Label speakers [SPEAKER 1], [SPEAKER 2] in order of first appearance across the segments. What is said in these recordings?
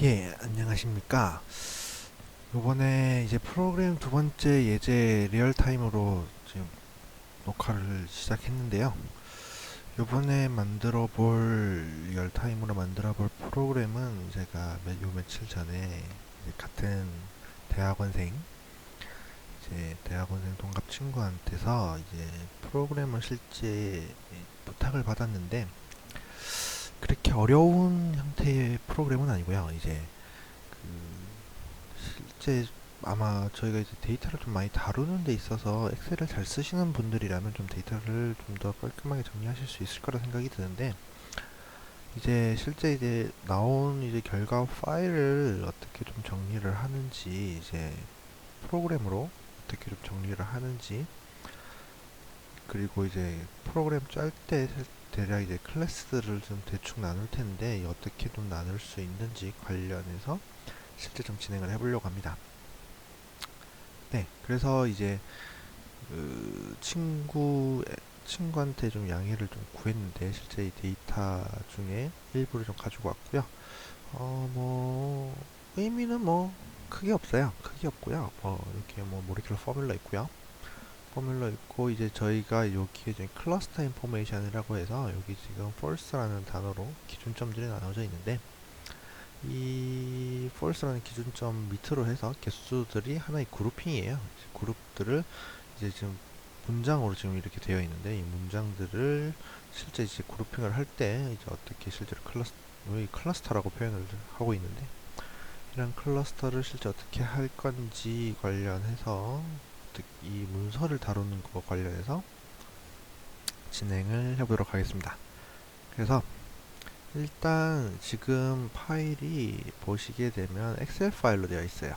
[SPEAKER 1] 예, 안녕하십니까. 요번에 이제 프로그램 두 번째 예제 리얼타임으로 지금 녹화를 시작했는데요. 요번에 만들어 볼 리얼타임으로 만들어 볼 프로그램은 제가 요 며칠 전에 이제 같은 대학원생 대학원생 동갑 친구한테서 이제 프로그램을 실제 부탁을 받았는데 그렇게 어려운 형태의 프로그램은 아니고요. 이제 실제 아마 저희가 이제 데이터를 좀 많이 다루는 데 있어서 엑셀을 잘 쓰시는 분들이라면 좀 데이터를 좀 더 깔끔하게 정리하실 수 있을 거라 생각이 드는데, 이제 실제 이제 나온 이제 결과 파일을 어떻게 좀 정리를 하는지, 이제 프로그램으로 어떻게 좀 정리를 하는지, 그리고 이제 프로그램 짤 때 대략 이제 클래스들을 좀 대충 나눌 텐데 어떻게 좀 나눌 수 있는지 관련해서 실제 좀 진행을 해보려고 합니다. 네, 그래서 이제 친구한테 좀 양해를 좀 구했는데 실제 이 데이터 중에 일부를 좀 가지고 왔고요. 뭐 의미는 뭐 크게 없어요. 크게 없고요. 뭐 이렇게 뭐 모리큘러 포뮬러 있고요. 포뮬러 있고 이제 저희가 여기에 지금 클러스터 인포메이션이라고 해서 여기 지금 false라는 단어로 기준점들이 나눠져 있는데, 이 false라는 기준점 밑으로 해서 개수들이 하나의 그룹핑이에요. 그룹들을 이제 지금 문장으로 지금 이렇게 되어 있는데, 이 문장들을 실제 이제 그룹핑을 할 때 이제 어떻게 실제로 클러스터라고 표현을 하고 있는데, 이런 클러스터를 실제 어떻게 할 건지 관련해서 이 문서를 다루는 거 관련해서 진행을 해보도록 하겠습니다. 그래서 일단 지금 파일이 보시게 되면 엑셀 파일로 되어 있어요.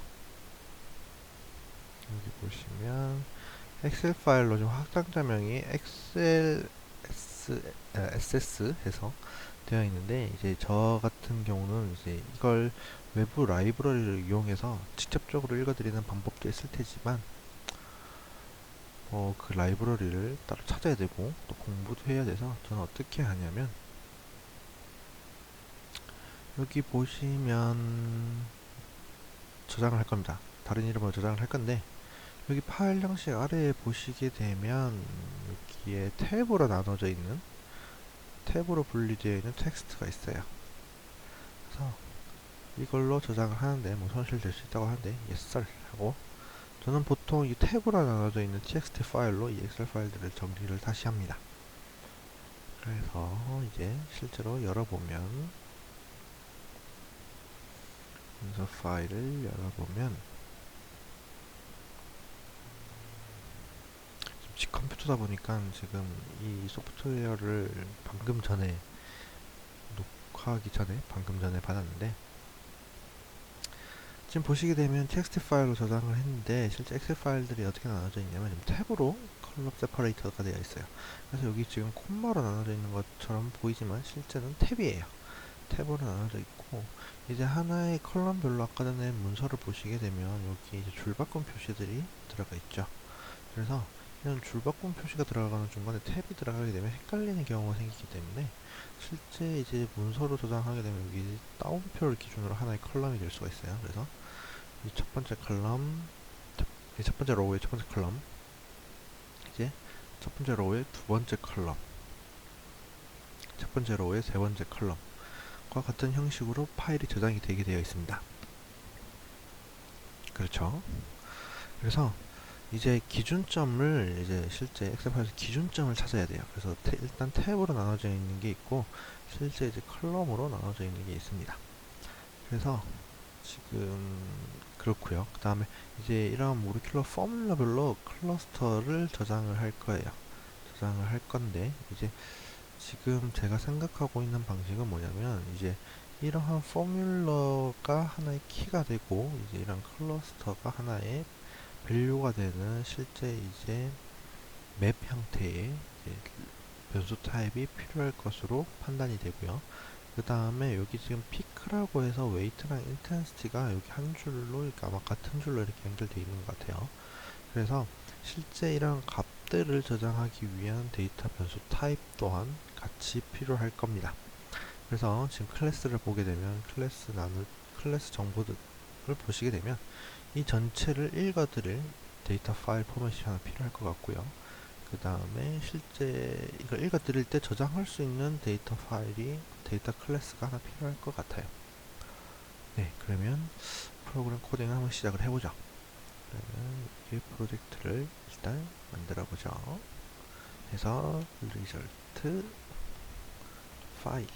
[SPEAKER 1] 여기 보시면 엑셀 파일로 좀 확장자명이 엑셀 해서 되어 있는데, 이제 저 같은 경우는 이제 이걸 외부 라이브러리를 이용해서 직접적으로 읽어드리는 방법도 있을 테지만, 그 라이브러리를 따로 찾아야 되고 또 공부도 해야 돼서 저는 어떻게 하냐면, 여기 보시면 저장을 할 겁니다. 다른 이름으로 저장을 할 건데, 여기 파일 형식 아래에 보시게 되면 여기에 탭으로 분리되어 있는 텍스트가 있어요. 그래서 이걸로 저장을 하는데 뭐 손실될 수 있다고 하는데 yes sir 하고, 저는 보통 이 탭으로 나눠져 있는 txt 파일로 이 엑셀 파일들을 정리를 다시 합니다. 그래서 이제 실제로 열어보면, 문서 파일을 열어보면 집 컴퓨터다 보니까 지금 이 소프트웨어를 방금 전에 받았는데, 지금 보시게 되면 txt 파일로 저장을 했는데 실제 엑셀 파일들이 어떻게 나눠져 있냐면 탭으로 컬럼 세퍼레이터가 되어 있어요. 그래서 여기 지금 콤마로 나눠져 있는 것처럼 보이지만 실제는 탭이에요. 탭으로 나눠져 있고, 이제 하나의 컬럼별로 아까 전에 문서를 보시게 되면 여기 이제 줄바꿈 표시들이 들어가 있죠. 그래서 이런 줄바꿈 표시가 들어가는 중간에 탭이 들어가게 되면 헷갈리는 경우가 생기기 때문에 실제 이제 문서로 저장하게 되면 여기 따옴표를 기준으로 하나의 컬럼이 될 수가 있어요. 그래서 이 첫 번째 컬럼, 이 첫 번째 로우의 첫 번째 컬럼, 이제 첫 번째 로우의 두 번째 컬럼, 첫 번째 로우의 세 번째 컬럼과 같은 형식으로 파일이 저장이 되게 되어 있습니다. 그렇죠. 그래서 이제 기준점을 이제 실제 엑셀 파일에서 기준점을 찾아야 돼요. 그래서 일단 탭으로 나눠져 있는 게 있고 실제 이제 컬럼으로 나눠져 있는 게 있습니다. 그래서 지금 그렇고요. 그 다음에 이제 이런 모리큘러 포뮬러별로 클러스터를 저장을 할 거예요. 저장을 할 건데, 이제 지금 제가 생각하고 있는 방식은 뭐냐면, 이제 이러한 포뮬러가 하나의 키가 되고 이제 이런 클러스터가 하나의 밸류가 되는 실제 이제 맵 형태의 이제 변수 타입이 필요할 것으로 판단이 되고요. 그 다음에 여기 지금 피크라고 해서 웨이트랑 인텐시티가 여기 한 줄로 이렇게 아마 같은 줄로 이렇게 연결되어 있는 것 같아요. 그래서 실제 이런 값들을 저장하기 위한 데이터 변수 타입 또한 같이 필요할 겁니다. 그래서 지금 클래스를 보게 되면 클래스 정보들을 보시게 되면 이 전체를 읽어드릴 데이터 파일 포맷이 하나 필요할 것 같고요. 그 다음에 실제 이걸 읽어드릴 때 저장할 수 있는 데이터 파일이 데이터 클래스가 하나 필요할 것 같아요. 네, 그러면 프로그램 코딩을 한번 시작을 해보죠. 그러면 이 프로젝트를 일단 만들어 보죠. 해서 result 파일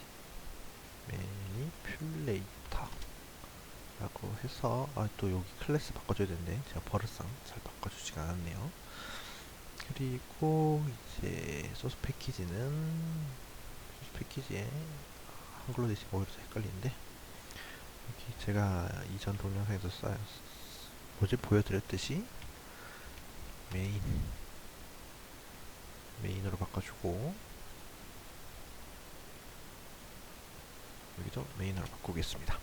[SPEAKER 1] manipulator 라고 해서 또 여기 클래스 바꿔줘야 되는데 제가 버릇상 잘 바꿔주지가 않았네요. 그리고 이제 소스 패키지에 한글로 되시 오히려 헷갈리는데 여기 제가 이전 동영상에서 보여드렸듯이 메인으로 바꿔주고 여기도 메인으로 바꾸겠습니다.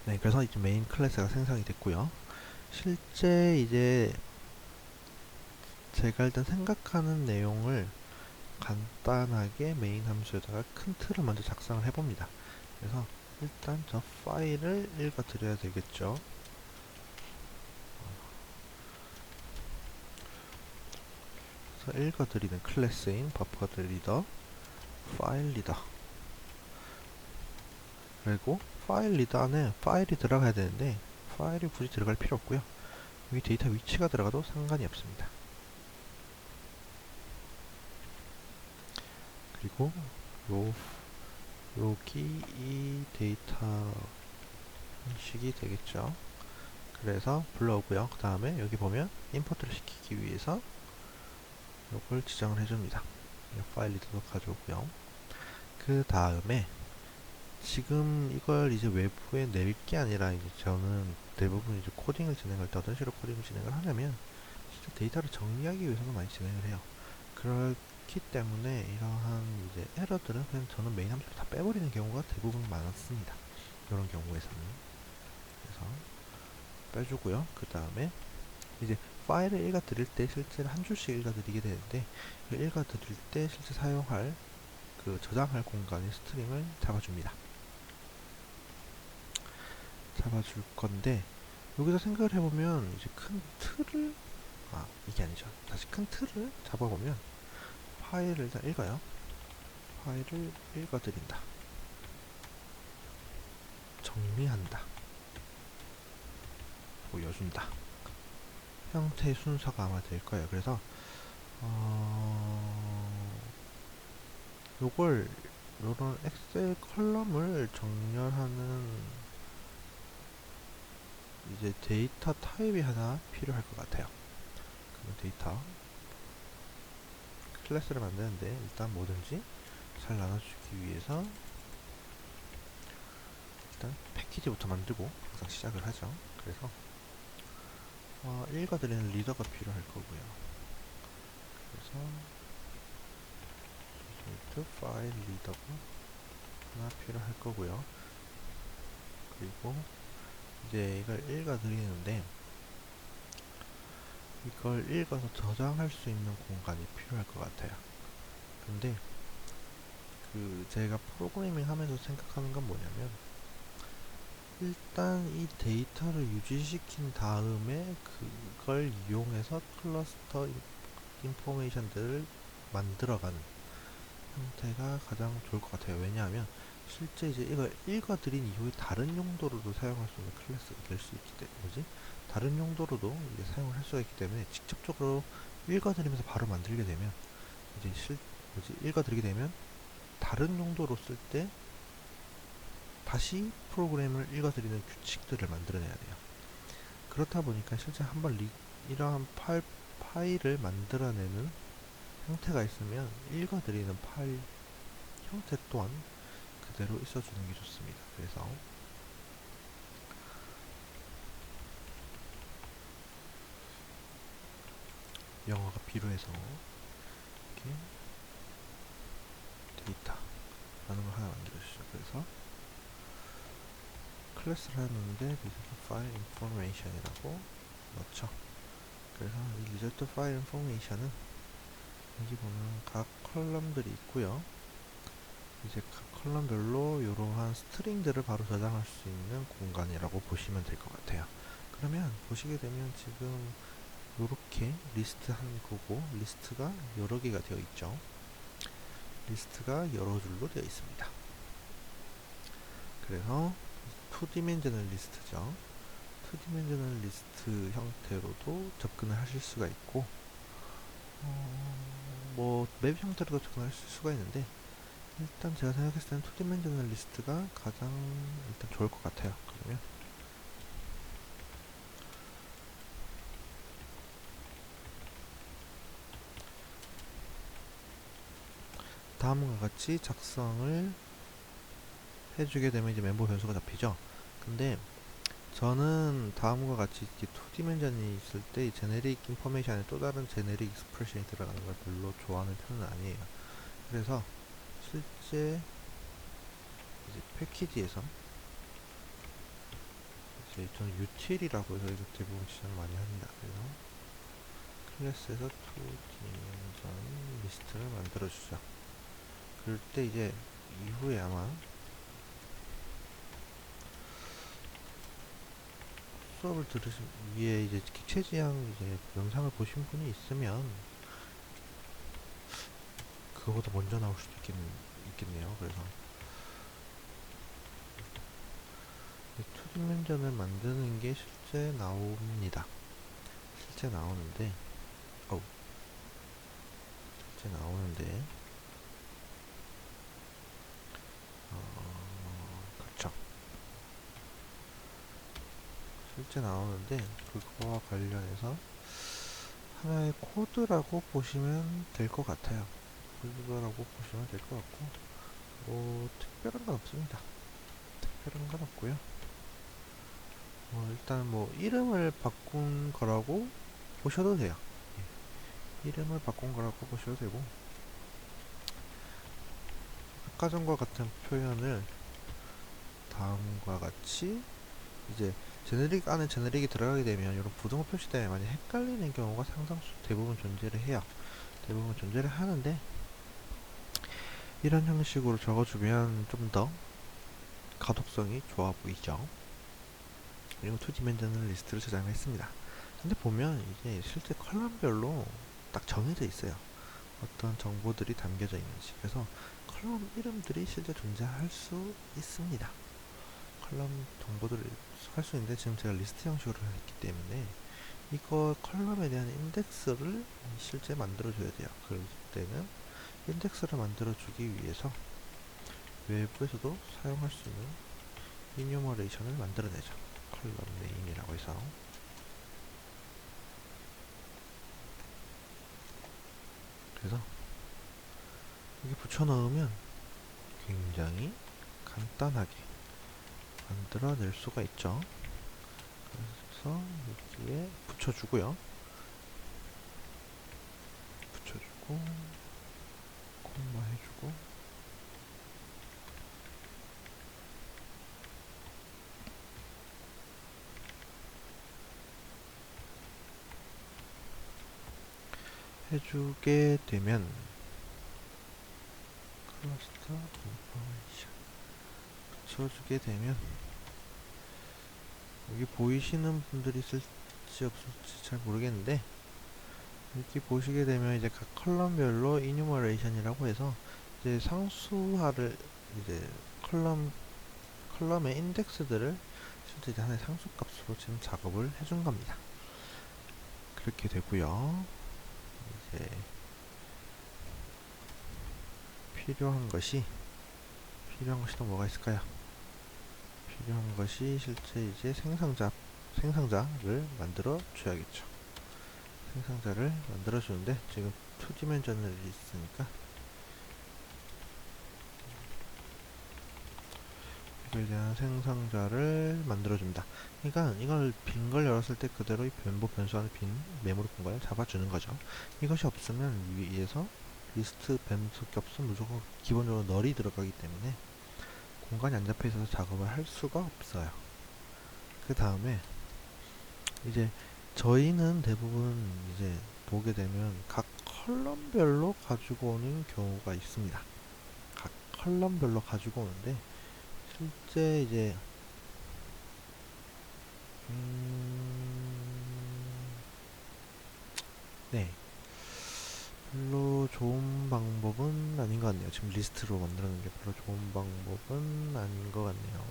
[SPEAKER 1] 네, 그래서 이제 메인 클래스가 생성이 됐고요. 실제 이제 제가 일단 생각하는 내용을 간단하게 메인 함수에다가 큰 틀을 먼저 작성을 해봅니다. 그래서 일단 저 파일을 읽어드려야 되겠죠. 그래서 읽어드리는 클래스인 버퍼드 리더, 파일 리더, 그리고 파일 리더 안에 파일이 들어가야 되는데 파일이 굳이 들어갈 필요 없고요. 여기 데이터 위치가 들어가도 상관이 없습니다. 그리고 여기 이 데이터 식이 되겠죠. 그래서 불러오고요. 그 다음에 여기 보면 임포트를 시키기 위해서 이걸 지정을 해줍니다. 파일 리더도 가져오고요. 그 다음에 지금 이걸 이제 외부에 낼 게 아니라 이제 저는 대부분 이제 코딩을 진행할 때 어떤 식으로 코딩을 진행을 하냐면 진짜 데이터를 정리하기 위해서는 많이 진행을 해요. 그렇기 때문에 이러한 이제 에러들은 그냥 저는 메인 함수를 다 빼버리는 경우가 대부분 많았습니다. 이런 경우에서는. 그래서 빼주고요. 그 다음에 이제 파일을 읽어드릴 때 실제로 한 줄씩 읽어드리게 되는데 읽어드릴 때 실제 사용할 그 저장할 공간의 스트링을 잡아줍니다. 잡아줄 건데 여기서 생각을 해보면 이제 큰 틀을 이게 아니죠. 다시 큰 틀을 잡아보면 파일을 일단 읽어요. 파일을 읽어드린다. 정리한다. 보여준다. 형태의 순서가 아마 될 거예요. 그래서 요걸 요런 엑셀 컬럼을 정렬하는 이제 데이터 타입이 하나 필요할 것 같아요. 그럼 데이터 클래스를 만드는데 일단 뭐든지 잘 나눠주기 위해서 일단 패키지부터 만들고 항상 시작을 하죠. 그래서 읽어드리는 리더가 필요할 거고요. 그래서 파일 리더가 하나 필요할 거고요. 그리고 이제 이걸 읽어드리는데 이걸 읽어서 저장할 수 있는 공간이 필요할 것 같아요. 근데 제가 프로그래밍 하면서 생각하는 건 뭐냐면 일단 이 데이터를 유지시킨 다음에 그걸 이용해서 클러스터 인포메이션들을 만들어가는 형태가 가장 좋을 것 같아요. 왜냐하면 실제 이제 이걸 읽어드린 이후에 다른 용도로도 사용할 수 있는 클래스가 될 수 있기 때문에 다른 용도로도 이제 사용을 할 수가 있기 때문에 직접적으로 읽어드리면서 바로 만들게 되면 이제 읽어드리게 되면 다른 용도로 쓸 때 다시 프로그램을 읽어드리는 규칙들을 만들어내야 돼요. 그렇다 보니까 실제 한번 이러한 파일을 만들어내는 형태가 있으면 읽어드리는 파일 형태 또한 그대로 있어주는 게 좋습니다. 그래서 영어가 필요해서 이렇게 데이터 라는 걸 하나 만들어주죠. 그래서 클래스를 하는데 result file information이라고 넣죠. 그래서 이 result file information은 여기 보면 각 컬럼들이 있고요. 이제 각 컬럼별로 이러한 스트링들을 바로 저장할 수 있는 공간이라고 보시면 될 것 같아요. 그러면 보시게 되면 지금 이렇게 리스트 한 거고 리스트가 여러 개가 되어 있죠. 리스트가 여러 줄로 되어 있습니다. 그래서 2디멘셔널 리스트죠. 2디멘셔널 리스트 형태로도 접근을 하실 수가 있고 뭐 맵 형태로도 접근할 수가 있는데 일단 제가 생각했을 때는 2디멘셔널 리스트가 가장 일단 좋을 것 같아요. 그러면 다음과 같이 작성을 해주게 되면 이제 멤버 변수가 잡히죠. 근데 저는 다음과 같이 이렇게 2디멘전이 있을 때 제네릭 인포메이션에 또 다른 제네릭 익스프레션이 들어가는 걸 별로 좋아하는 편은 아니에요. 그래서 실제 이제 패키지에서 이제 저는 util이라고 해서 이거 대부분 지정을 많이 합니다. 그래서 클래스에서 2디멘전 리스트를 만들어주죠. 그럴 때 이제 이후에 아마 수업을 들으신 위에 이제 기체지향 이제 영상을 보신 분이 있으면 그거보다 먼저 나올 수도 있겠네요. 그래서 2디멘전을 만드는 게 실제 나옵니다. 실제 나오는데 어우 실제 나오는데 그쵸. 실제 나오는데 그거와 관련해서 하나의 코드라고 보시면 될 것 같아요. 코드라고 보시면 될 것 같고 뭐 특별한 건 없습니다. 특별한 건 없고요. 일단 뭐 이름을 바꾼 거라고 보셔도 돼요. 이름을 바꾼 거라고 보셔도 되고 아까 전과 같은 표현을 다음과 같이 이제 제네릭 안에 제네릭이 들어가게 되면 이런 부등호 표시 때문에 많이 헷갈리는 경우가 상당수 대부분 존재를 해요. 대부분 존재를 하는데 이런 형식으로 적어주면 좀 더 가독성이 좋아 보이죠. 그리고 2디멘전을 리스트를 저장했습니다. 근데 보면 이게 실제 컬럼별로 딱 정해져 있어요. 어떤 정보들이 담겨져 있는지. 그래서 컬럼 이름들이 실제 존재할 수 있습니다. 컬럼 정보들을 할 수 있는데 지금 제가 리스트 형식으로 했기 때문에 이거 컬럼에 대한 인덱스를 실제 만들어줘야 돼요. 그럴 때는 인덱스를 만들어주기 위해서 외부에서도 사용할 수 있는 이뉴머레이션을 만들어내죠. 컬럼 네임이라고 해서 그래서 이게 붙여넣으면 굉장히 간단하게 만들어낼 수가 있죠. 그래서 여기에 붙여주고요. 붙여주고 콤마 해주고 해주게 되면 클러스터 인포메이션 붙여주게 되면 여기 보이시는 분들이 있을지 없을지 잘 모르겠는데 이렇게 보시게 되면 이제 각 컬럼별로 이뉴머레이션이라고 해서 이제 상수화를 이제 컬럼의 인덱스들을 실제 이제 하나의 상수값으로 지금 작업을 해준 겁니다. 그렇게 되고요. 이제 필요한 것이 또 뭐가 있을까요? 필요한 것이 실제 이제 생상자를 만들어 줘야겠죠. 생상자를 만들어 주는데 지금 2디멘전을 있으니까 이거에 대한 생상자를 만들어 줍니다. 그러니까 이걸 빈 걸 열었을 때 그대로 이 멤버 변수 안에 빈 메모리 공간을 잡아주는 거죠. 이것이 없으면 위에서 리스트 변수 값은 무조건 기본적으로 널이 들어가기 때문에 공간이 안 잡혀 있어서 작업을 할 수가 없어요. 그 다음에 이제 저희는 대부분 이제 보게 되면 각 컬럼별로 가지고 오는 경우가 있습니다. 각 컬럼별로 가지고 오는데, 실제 이제 네, 별로 좋은 방법은 아닌 것 같네요. 지금 리스트로 만드는 게 별로 좋은 방법은 아닌 것 같네요.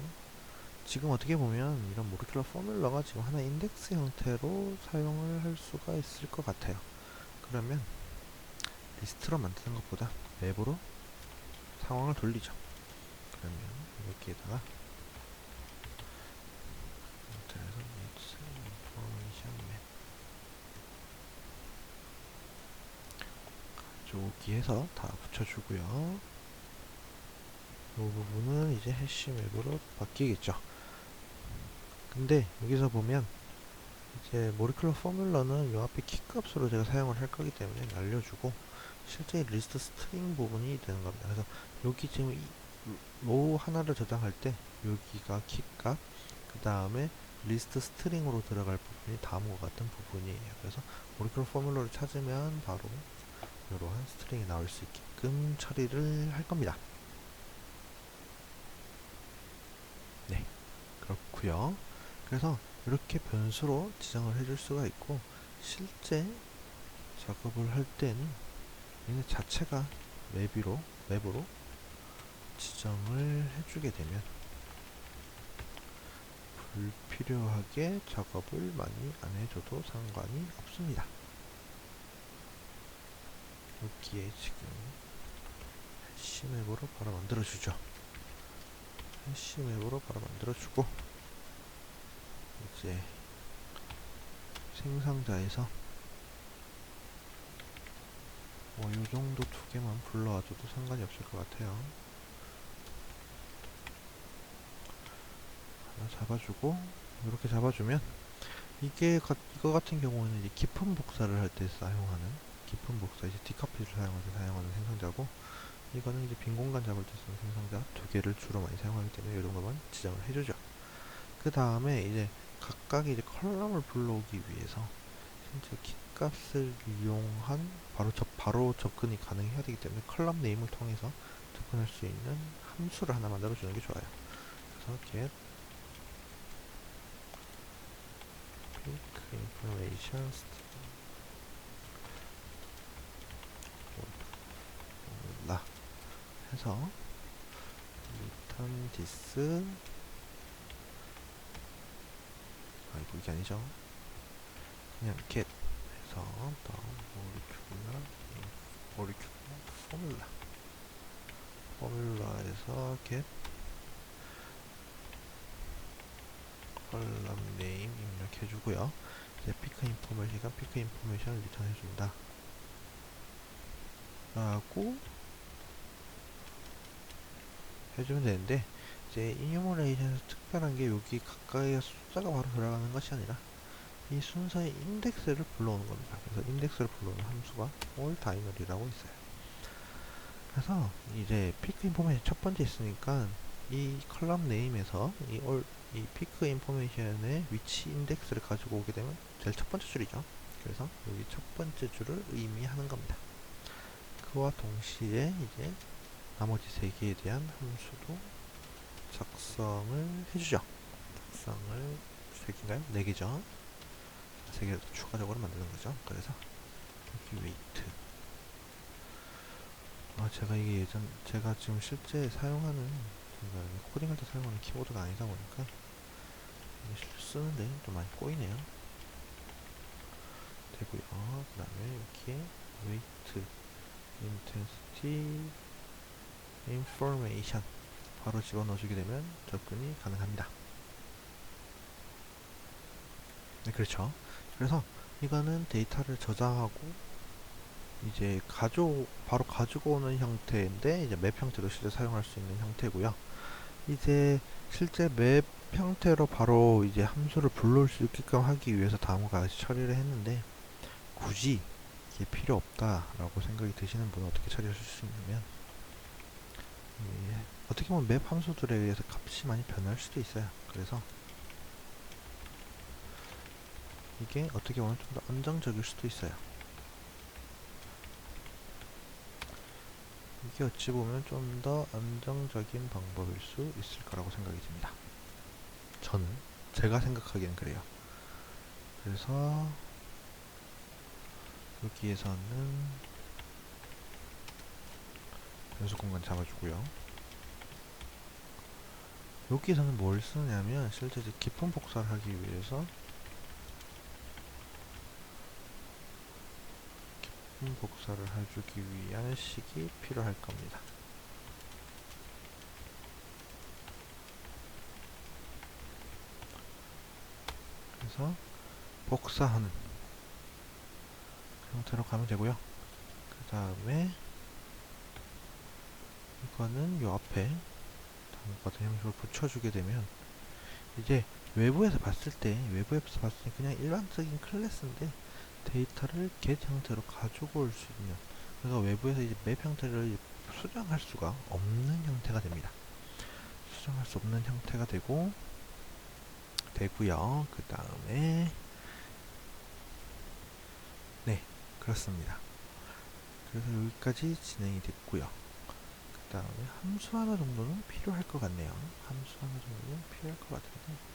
[SPEAKER 1] 지금 어떻게 보면 이런 모lecular 포뮬러가 지금 하나의 인덱스 형태로 사용을 할 수가 있을 것 같아요. 그러면 리스트로 만드는 것보다 맵으로 상황을 돌리죠. 그러면 여기에다가 인터넷 인포메이션 맵 여기에서 다 붙여주고요. 이 부분은 이제 해시 맵으로 바뀌겠죠. 근데 여기서 보면 이제 모리큘러 포뮬러는 요 앞에 키 값으로 제가 사용을 할 거기 때문에 날려주고, 실제 리스트 스트링 부분이 되는 겁니다. 그래서 여기 지금 로 하나를 저장할 때 여기가 키 값, 그 다음에 리스트 스트링으로 들어갈 부분이 다음과 같은 부분이에요. 그래서 모리큘러 포뮬러를 찾으면 바로 이러한 스트링이 나올 수 있게끔 처리를 할 겁니다. 네, 그렇고요. 그래서 이렇게 변수로 지정을 해줄 수가 있고, 실제 작업을 할 때는 얘네 자체가 맵으로 지정을 해주게 되면 불필요하게 작업을 많이 안 해줘도 상관이 없습니다. 여기에 지금 해시맵으로 바로 만들어주죠. 해시맵으로 바로 만들어주고, 이제 생성자에서 뭐 요정도 두 개만 불러와줘도 상관이 없을 것 같아요. 하나 잡아주고, 이렇게 잡아주면 이거 같은 경우는 이제 깊은 복사를 할 때 사용하는, 깊은 복사 이제 디커피를 사용할 때 사용하는 생성자고, 이거는 이제 빈 공간 잡을 때 쓰는 생성자 두 개를 주로 많이 사용하기 때문에 이 정도만 지정을 해주죠. 그 다음에 이제 각각의 이제 컬럼을 불러오기 위해서 실제 키 값을 이용한 바로 접근이 가능해야 되기 때문에 컬럼 네임을 통해서 접근할 수 있는 함수를 하나 만들어 주는 게 좋아요. 그래서 get pick information 라 해서 return this, 아이고 이게 아니죠. 그냥 get 해서 모리큘러 포뮬라에서 get 컬럼 네임 입력해주고요. 이제 피크 인포메이션이니까 피크 인포메이션을 리턴해준다 라고 해주면 되는데, 이제 이뉴머레이션에서 특별한 게 여기 가까이에 숫자가 바로 들어가는 것이 아니라 이 순서의 인덱스를 불러오는 겁니다. 그래서 인덱스를 불러오는 함수가 allDinery라고 있어요. 그래서 이제 피크 인포메이션 첫 번째 있으니까 이 컬럼 네임에서 이 피크 인포메이션의 위치 인덱스를 가지고 오게 되면 제일 첫 번째 줄이죠. 그래서 여기 첫 번째 줄을 의미하는 겁니다. 그와 동시에 이제 나머지 세 개에 대한 함수도 작성을 해주죠. 작성을 세 개인가요? 네 개죠. 세 개를 더 추가적으로 만드는 거죠. 그래서 여기 웨이트. 제가 이게 제가 지금 실제 사용하는, 제가 코딩할 때 사용하는 키보드가 아니다 보니까 쓰는데 좀 많이 꼬이네요. 되고요. 그 다음에 여기에 웨이트, 인텐시티, 인포메이션 바로 집어넣어주게 되면 접근이 가능합니다. 네, 그렇죠. 그래서 이거는 데이터를 저장하고 이제 바로 가지고 오는 형태인데, 이제 맵 형태도 실제 사용할 수 있는 형태고요. 이제 실제 맵 형태로 바로 이제 함수를 불러올 수 있게끔 하기 위해서 다음과 같이 처리를 했는데, 굳이 이게 필요 없다라고 생각이 드시는 분은 어떻게 처리하실 수 있냐면, 어떻게 보면 맵 함수들에 의해서 값이 많이 변할 수도 있어요. 그래서 이게 어떻게 보면 좀 더 안정적일 수도 있어요. 이게 어찌 보면 좀 더 안정적인 방법일 수 있을 거라고 생각이 듭니다. 저는 제가 생각하기엔 그래요. 그래서 여기에서는 변수 공간 잡아주고요. 여기에서는 뭘 쓰냐면 실제 이제 깊은 복사를 하기 위해서 깊은 복사를 해주기 위한 식이 필요할 겁니다. 그래서 복사하는 형태로 가면 되고요. 그 다음에 이거는 요 앞에 다음과 같은 형식으로 붙여주게 되면 이제 외부에서 봤을 때 그냥 일반적인 클래스인데 데이터를 get 형태로 가지고 올 수 있는, 그러니까 외부에서 이제 맵 형태를 수정할 수가 없는 형태가 됩니다. 수정할 수 없는 형태가 되고요. 그 다음에 네, 그렇습니다. 그래서 여기까지 진행이 됐고요. 그 다음에 함수 하나 정도는 필요할 것 같네요. 함수 하나 정도는 필요할 것 같은데,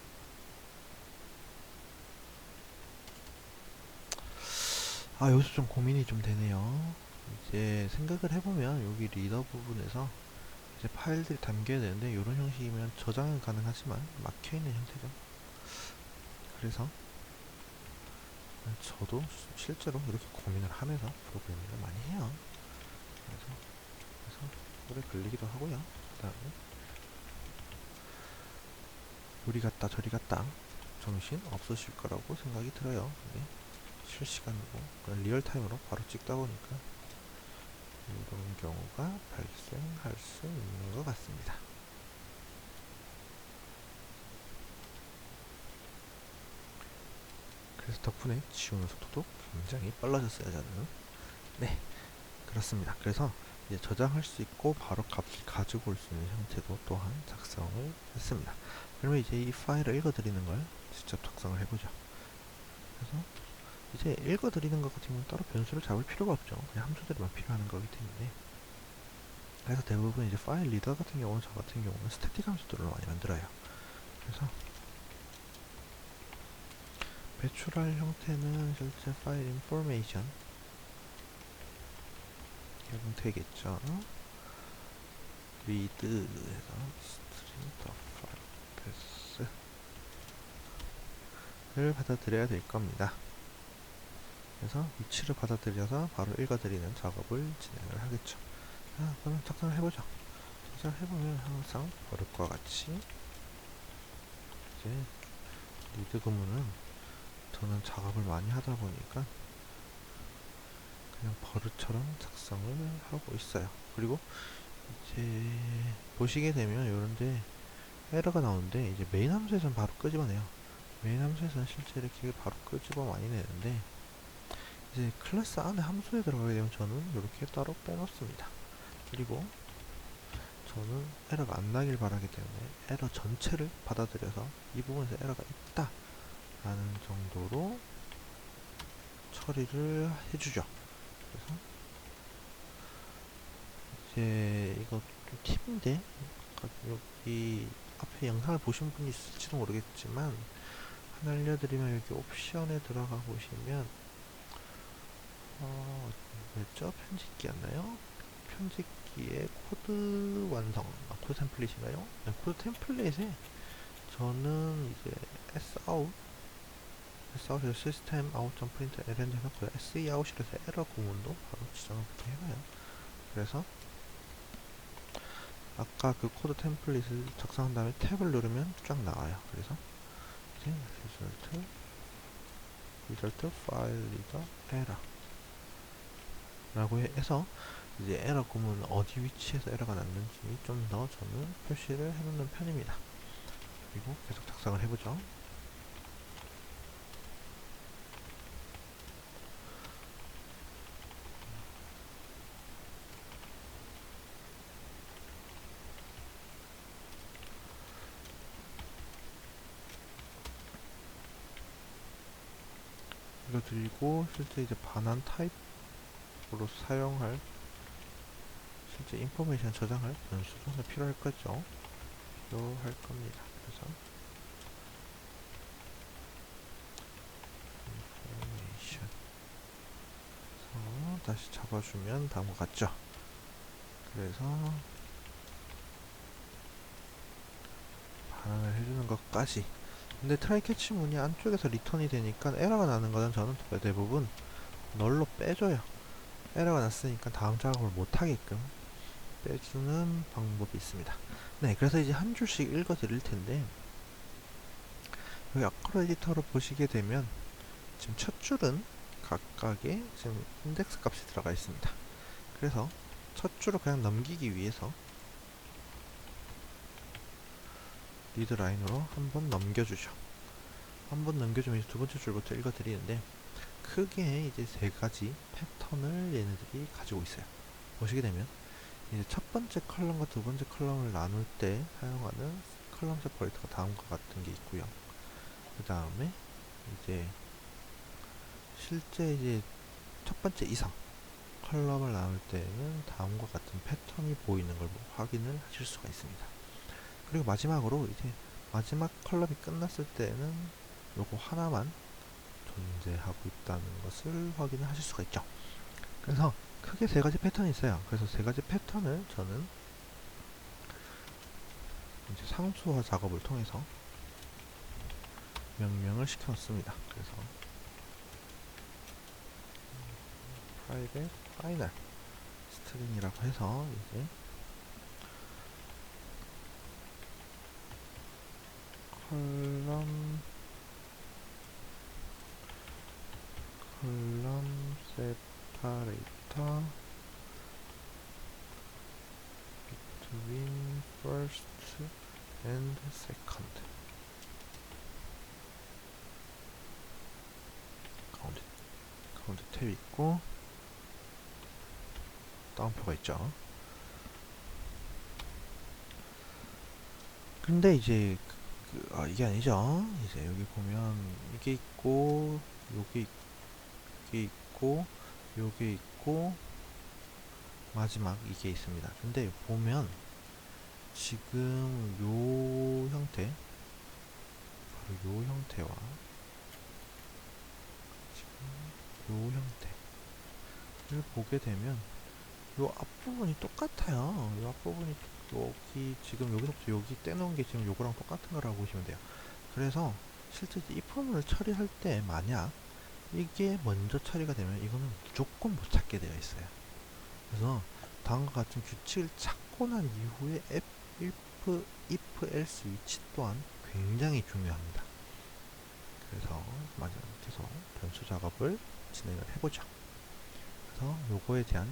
[SPEAKER 1] 여기서 좀 고민이 좀 되네요. 이제 생각을 해보면 여기 리더 부분에서 이제 파일들이 담겨야 되는데 이런 형식이면 저장은 가능하지만 막혀있는 형태죠. 그래서 저도 실제로 이렇게 고민을 하면서 프로그래밍을 많이 해요. 그래서 오래 걸리기도 하고요. 그 다음에 요리 갔다 저리 갔다 정신 없으실 거라고 생각이 들어요. 근데 실시간으로 그냥 리얼타임으로 바로 찍다 보니까 이런 경우가 발생할 수 있는 것 같습니다. 그래서 덕분에 지우는 속도도 굉장히 빨라졌어요, 저는. 네, 그렇습니다. 그래서 이제 저장할 수 있고 바로 값을 가지고 올 수 있는 형태도 또한 작성을 했습니다. 그러면 이제 이 파일을 읽어드리는 걸 직접 작성을 해보죠. 그래서 이제 읽어드리는 것 같은 경우는 따로 변수를 잡을 필요가 없죠. 그냥 함수들만 필요한 거기 때문에. 그래서 대부분 이제 파일 리더 같은 경우는 저 같은 경우는 스태틱 함수들로 많이 만들어요. 그래서 배출할 형태는 실제 파일 인포메이션 형태겠죠. read 해서 string the file path를 받아들여야 될 겁니다. 그래서 위치를 받아들여서 바로 읽어드리는 작업을 진행을 하겠죠. 자, 그럼 작성을 해보죠. 작성을 해보면 항상 버릇과 같이 이제 리드 구문은 저는 작업을 많이 하다 보니까 그냥 버릇처럼 작성을 하고 있어요. 그리고 이제 보시게 되면 이런데 에러가 나오는데 이제 메인 함수에서는 바로 끄집어내요. 메인 함수에서는 실제 이렇게 바로 끄집어 많이 내는데 이제 클래스 안에 함수에 들어가게 되면 저는 이렇게 따로 빼놓습니다. 그리고 저는 에러가 안 나길 바라기 때문에 에러 전체를 받아들여서 이 부분에서 에러가 있다 라는 정도로 처리를 해주죠. 그래서 이제 이거 좀 팁인데 여기 앞에 영상을 보신 분이 있을지도 모르겠지만 하나 알려드리면 여기 옵션에 들어가 보시면 뭐였죠? 편집기였나요? 편집기의 코드 완성, 코드 템플릿인가요? 네, 코드 템플릿에 저는 이제 sout에서 시스템 out.println 해놓고요. seout이라서 에러 구문도 바로 지정을 해놔요. 그래서 아까 그 코드 템플릿을 작성한 다음에 탭을 누르면 쫙 나와요. 그래서 이제 result file reader error 라고 해서 이제 에러 구문 어디 위치에서 에러가 났는지 좀 더 저는 표시를 해놓는 편입니다. 그리고 계속 작성을 해보죠. 읽어드리고 실제 이제 반환 타입으로 사용할 이제 인포메이션 저장할 변수도 하나 필요할 거죠. 필요할 겁니다. 그래서 인포메이션 다시 잡아주면 다음과 같죠. 그래서 반응을 해주는 것까지. 근데 트라이 캐치 문이 안쪽에서 리턴이 되니까 에러가 나는 거는 저는 대부분 널로 빼줘요. 에러가 났으니까 다음 작업을 못하게끔 빼주는 방법이 있습니다. 네, 그래서 이제 한 줄씩 읽어 드릴 텐데, 여기 아크로 에디터로 보시게 되면 지금 첫 줄은 각각의 지금 인덱스 값이 들어가 있습니다. 그래서 첫 줄을 그냥 넘기기 위해서 리드 라인으로 한번 넘겨주죠. 한번 넘겨주면 이제 두 번째 줄부터 읽어 드리는데, 크게 이제 세 가지 패턴을 얘네들이 가지고 있어요. 보시게 되면 이제 첫 번째 컬럼과 두 번째 컬럼을 나눌 때 사용하는 컬럼 세퍼레이터가 다음과 같은 게 있고요. 그 다음에 이제 실제 이제 첫 번째 이상 컬럼을 나눌 때는 다음과 같은 패턴이 보이는 걸 확인을 하실 수가 있습니다. 그리고 마지막으로 이제 마지막 컬럼이 끝났을 때는 요거 하나만 존재하고 있다는 것을 확인을 하실 수가 있죠. 그래서 크게 세 가지 패턴이 있어요. 그래서 세 가지 패턴을 저는 이제 상수화 작업을 통해서 명령을 시켜 놓습니다. 그래서 private final string이라고 해서 이제 컬럼 separator between first and second. 가운데 탭이 있고 다운표가 있죠. 근데 이제 이게 아니죠. 이제 여기 보면 이게 있고 요게 있고 요게 있고 마지막 이게 있습니다. 근데 보면 지금 요 형태, 바로 요 형태와 지금 요 형태를 보게 되면 요 앞부분이 똑같아요. 요 앞부분이 여기 지금 여기서부터 여기 떼놓은 게 지금 요거랑 똑같은 거라고 보시면 돼요. 그래서 실제 이 폼을 처리할 때 만약 이게 먼저 처리가 되면 이거는 무조건 못 찾게 되어 있어요. 그래서 다음과 같은 규칙을 찾고 난 이후에 if else 위치 또한 굉장히 중요합니다. 그래서 계속 변수 작업을 진행을 해보죠. 그래서 요거에 대한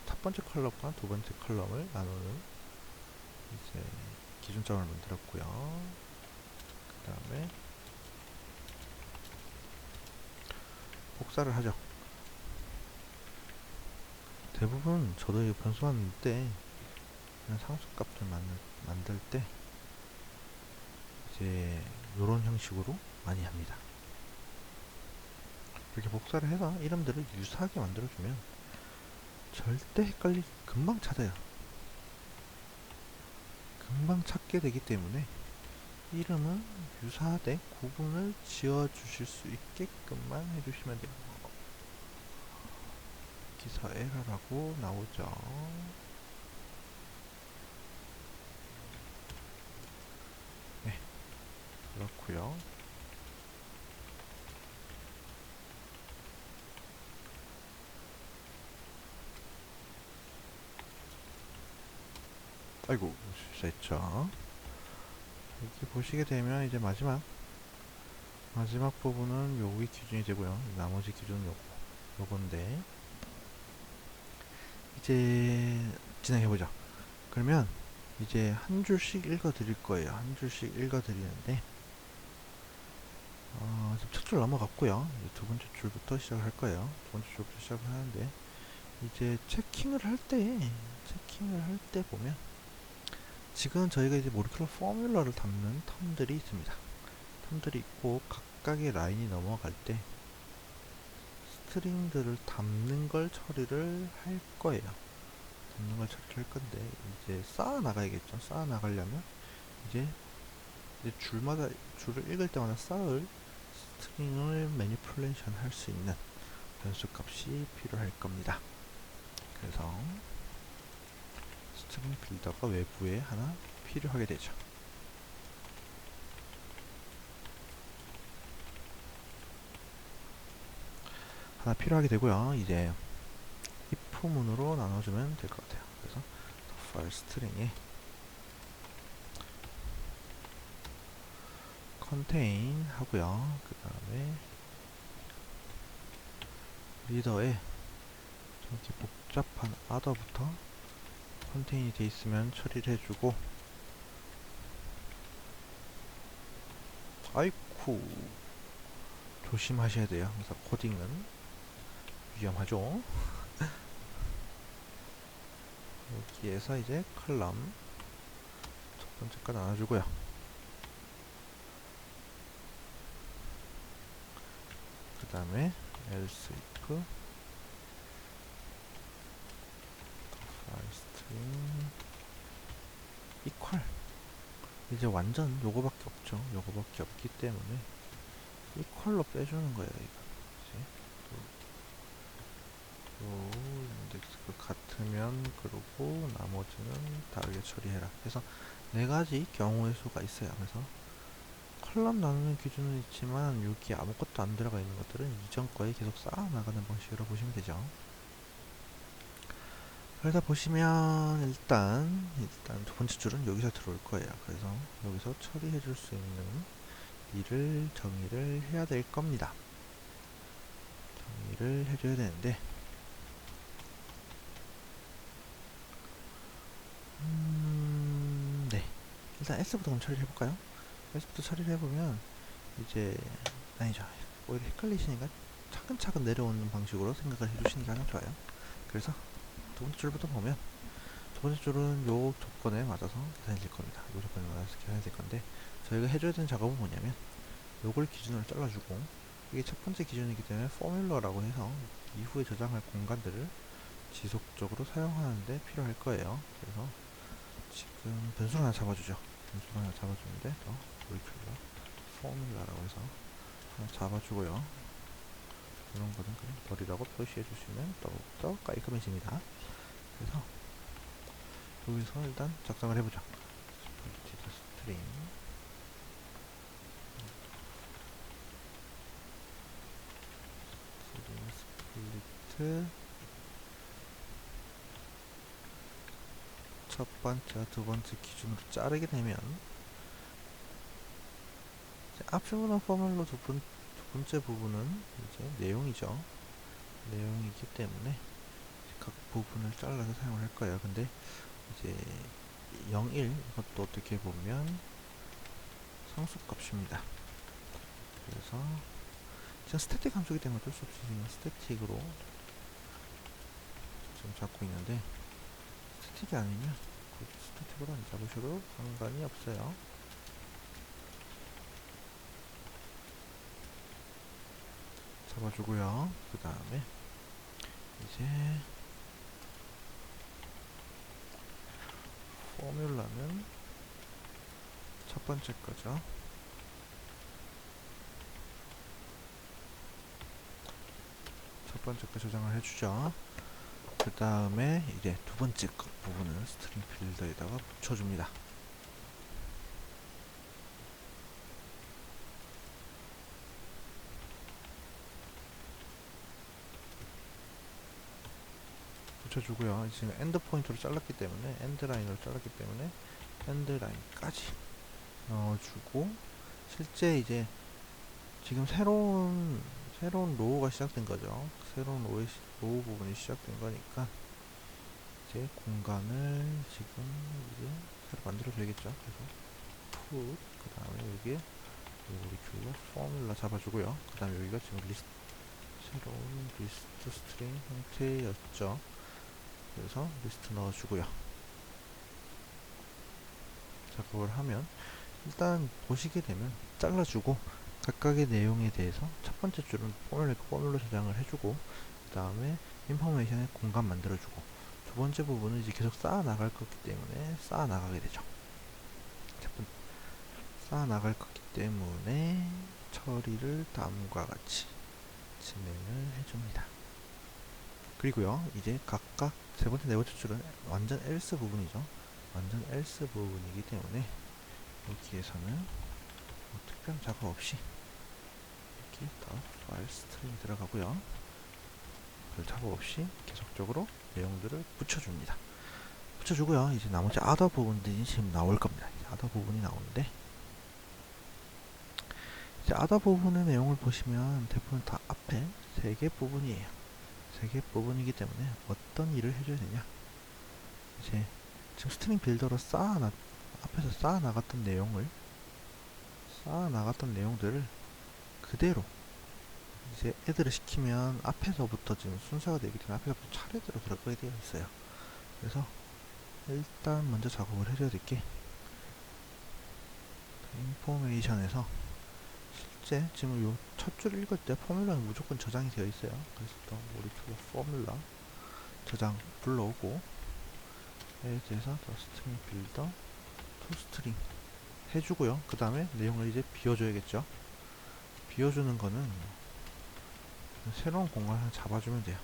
[SPEAKER 1] 첫 번째 컬럼과 두 번째 컬럼을 나누는 이제 기준점을 만들었고요. 그 다음에 복사를 하죠. 대부분 저도 이 변수 만들 때 그냥 상수값들 만들 때 이제 이런 형식으로 많이 합니다. 이렇게 복사를 해서 이름들을 유사하게 만들어주면 절대 금방 찾아요. 금방 찾게 되기 때문에 이름은 유사하되 구분을 지어 주실 수 있게끔만 해주시면 돼요. 기사 에러라고 나오죠. 네, 그렇고요. 아이고, 실수했죠. 여기 보시게 되면 이제 마지막 부분은 여기 기준이 되고요. 나머지 기준은 요건데 이제 진행해보죠. 그러면 이제 한 줄씩 읽어 드릴 거예요. 한 줄씩 읽어 드리는데 지금 첫 줄 넘어갔고요. 이제 두 번째 줄부터 시작할 거예요. 두 번째 줄부터 시작을 하는데 이제 체킹을 할 때 보면 지금 저희가 이제 모리큘러 포뮬러를 담는 텀들이 있습니다. 텀들이 있고 각각의 라인이 넘어갈 때 스트링들을 담는 걸 처리를 할 거예요. 없는 걸 처리할 건데 이제 쌓아 나가야겠죠. 쌓아 나가려면 이제 줄마다 줄을 읽을 때마다 쌓을 스트링을 매니플레이션 할 수 있는 변수 값이 필요할 겁니다. 그래서 스트링 빌더가 외부에 하나 필요하게 되죠. 하나 필요하게 되고요. 이제 if 문으로 나눠주면 될 것 같아요. 그래서 파일 스트링에 contain 하고요. 그 다음에 리더에 저렇게 복잡한 other부터 contain이 돼 있으면 처리를 해주고, 아이쿠 조심하셔야 돼요. 그래서 코딩은 위험하죠. 여기에서 이제 컬럼 첫 번째 거 나눠주고요. 그 다음에 else if file string equal, 이제 완전 요거밖에 없죠. 요거밖에 없기 때문에 equal로 빼주는 거예요. 이거 요 인덱스가 같으면 그러고 나머지는 다르게 처리해라. 그래서 네 가지 경우의 수가 있어요. 그래서 컬럼 나누는 기준은 있지만 여기 아무것도 안 들어가 있는 것들은 이전 거에 계속 쌓아 나가는 방식으로 보시면 되죠. 그래서 보시면 일단 두 번째 줄은 여기서 들어올 거예요. 그래서 여기서 처리해 줄 수 있는 일을 정의를 해야 될 겁니다. 정의를 해줘야 되는데 네, 일단 S부터 그럼 처리를 해볼까요? S부터 처리를 해보면 이제 아니죠, 오히려 헷갈리시니까 차근차근 내려오는 방식으로 생각을 해주시는 게 가장 좋아요. 그래서 두 번째 줄부터 보면 두 번째 줄은 요 조건에 맞아서 계산이 될 겁니다. 요 조건에 맞아서 계산이 될 건데 저희가 해줘야 되는 작업은 뭐냐면 요걸 기준으로 잘라주고, 이게 첫 번째 기준이기 때문에 포뮬러라고 해서 이후에 저장할 공간들을 지속적으로 사용하는데 필요할 거예요. 그래서 지금 변수를 하나 잡아주죠. 변수를 하나 잡아주는데 모리큘러 포뮬라라고 해서 하나 잡아주고요. 이런 거는 그냥 버리라고 표시해 주시면 더욱더 깔끔해집니다. 그래서 여기서 일단 작성을 해보죠. 스트링 스플리트 첫 번째, 두 번째 기준으로 자르게 되면 앞에 보는 포뮬러 두 번째 부분은 이제 내용이죠. 내용이기 때문에 각 부분을 잘라서 사용을 할 거예요. 근데 이제 0, 1 이것도 어떻게 보면 상수값입니다. 그래서 지금 스태틱 함수이기 때문에 어쩔 수 없이 지금 스태틱으로 지금 잡고 있는데, 스태틱이 아니면 굳이 스태틱으로 안 잡으셔도 상관이 없어요. 잡아주고요. 그 다음에 이제 포뮬라는 첫 번째 거죠. 첫 번째 거 저장을 해주죠. 그 다음에 이제 두 번째 거 부분을 스트링 필드에다가 붙여줍니다. 붙여주고요. 지금 엔드 포인트로 잘랐기 때문에, 엔드 라인으로 잘랐기 때문에 엔드 라인까지 넣어주고, 실제 이제 지금 새로운 로우가 시작된 거죠. 새로운 로우 부분이 시작된 거니까 이제 공간을 지금 이제 새로 만들어 줘야겠죠. 그래서 put, 그 다음에 여기에 모리큘러 포뮬라 잡아주고요. 그 다음에 여기가 지금 새로운 리스트 스트링 형태였죠. 그래서 리스트 넣어주고요. 자, 그걸 하면 일단 보시게 되면 잘라주고, 각각의 내용에 대해서 첫 번째 줄은 포뮬러 저장을 해주고, 그 다음에 인포메이션에 공간 만들어주고, 두 번째 부분은 이제 계속 쌓아 나갈 거기 때문에 쌓아 나가게 되죠. 쌓아 나갈 거기 때문에 처리를 다음과 같이 진행을 해줍니다. 그리고요, 이제 각각 세 번째, 네 번째 줄은 완전 else 부분이죠. 완전 else 부분이기 때문에 여기에서는 뭐 특별한 작업 없이 여기 더 파일 스트링이 들어가고요. 별 작업 없이 계속적으로 내용들을 붙여줍니다. 붙여주고요. 이제 나머지 other 부분들이 지금 나올 겁니다. 이제 other 부분이 나오는데, 이제 other 부분의 내용을 보시면 대부분 다 앞에 세 개 부분이에요. 세 개 부분이기 때문에 어떤 일을 해줘야 되냐. 이제 지금 스트링 빌더로 앞에서 쌓아 나갔던 내용들을 그대로 이제 애들을 시키면 앞에서부터 지금 순서가 되기 때문에 앞에서부터 차례대로 들어가게 되어 있어요. 그래서 일단 먼저 작업을 해줘야 될 게, 인포메이션에서 실제 지금 요 첫 줄 읽을 때 포뮬러는 무조건 저장이 되어 있어요. 그래서 또 모리큘러 포뮬러 저장 불러오고, 에 대해서 더 스트링 빌더 투 스트링 해주고요. 그 다음에 내용을 이제 비워줘야겠죠. 비워주는 거는 새로운 공간을 잡아주면 돼요.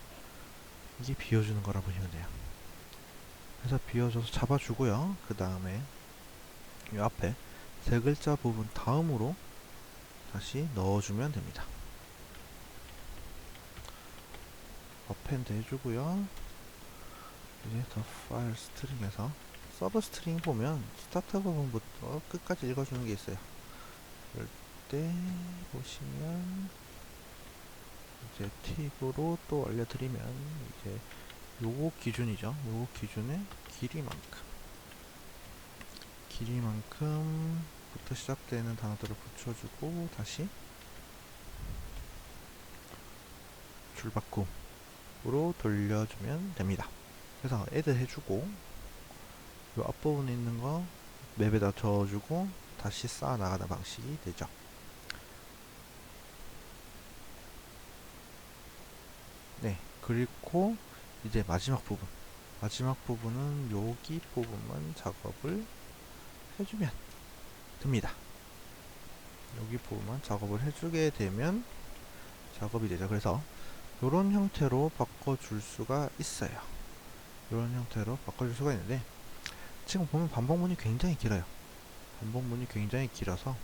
[SPEAKER 1] 이게 비워주는 거라 보시면 돼요. 그래서 비워줘서 잡아주고요. 그 다음에 이 앞에 세 글자 부분 다음으로 다시 넣어주면 됩니다. 어펜드 해주고요. 이제 더 파일 스트링에서 서브 스트링 보면 스타트 부분부터 끝까지 읽어주는 게 있어요. 그럴 때 보시면 이제 팁으로 또 알려드리면, 이제 요거 기준이죠. 요거 기준의 길이만큼부터 시작되는 단어들을 붙여주고 다시 줄바꿈으로 돌려주면 됩니다. 그래서 add 해주고 요 앞부분에 있는 거 맵에다 적어주고 다시 쌓아 나가는 방식이 되죠. 네, 그리고 이제 마지막 부분은 여기 부분만 작업을 해주면 됩니다. 여기 부분만 작업을 해주게 되면 작업이 되죠. 그래서 이런 형태로 바꿔줄 수가 있어요. 이런 형태로 바꿔줄 수가 있는데, 지금 보면 반복문이 굉장히 길어요. 반복문이 굉장히 길어서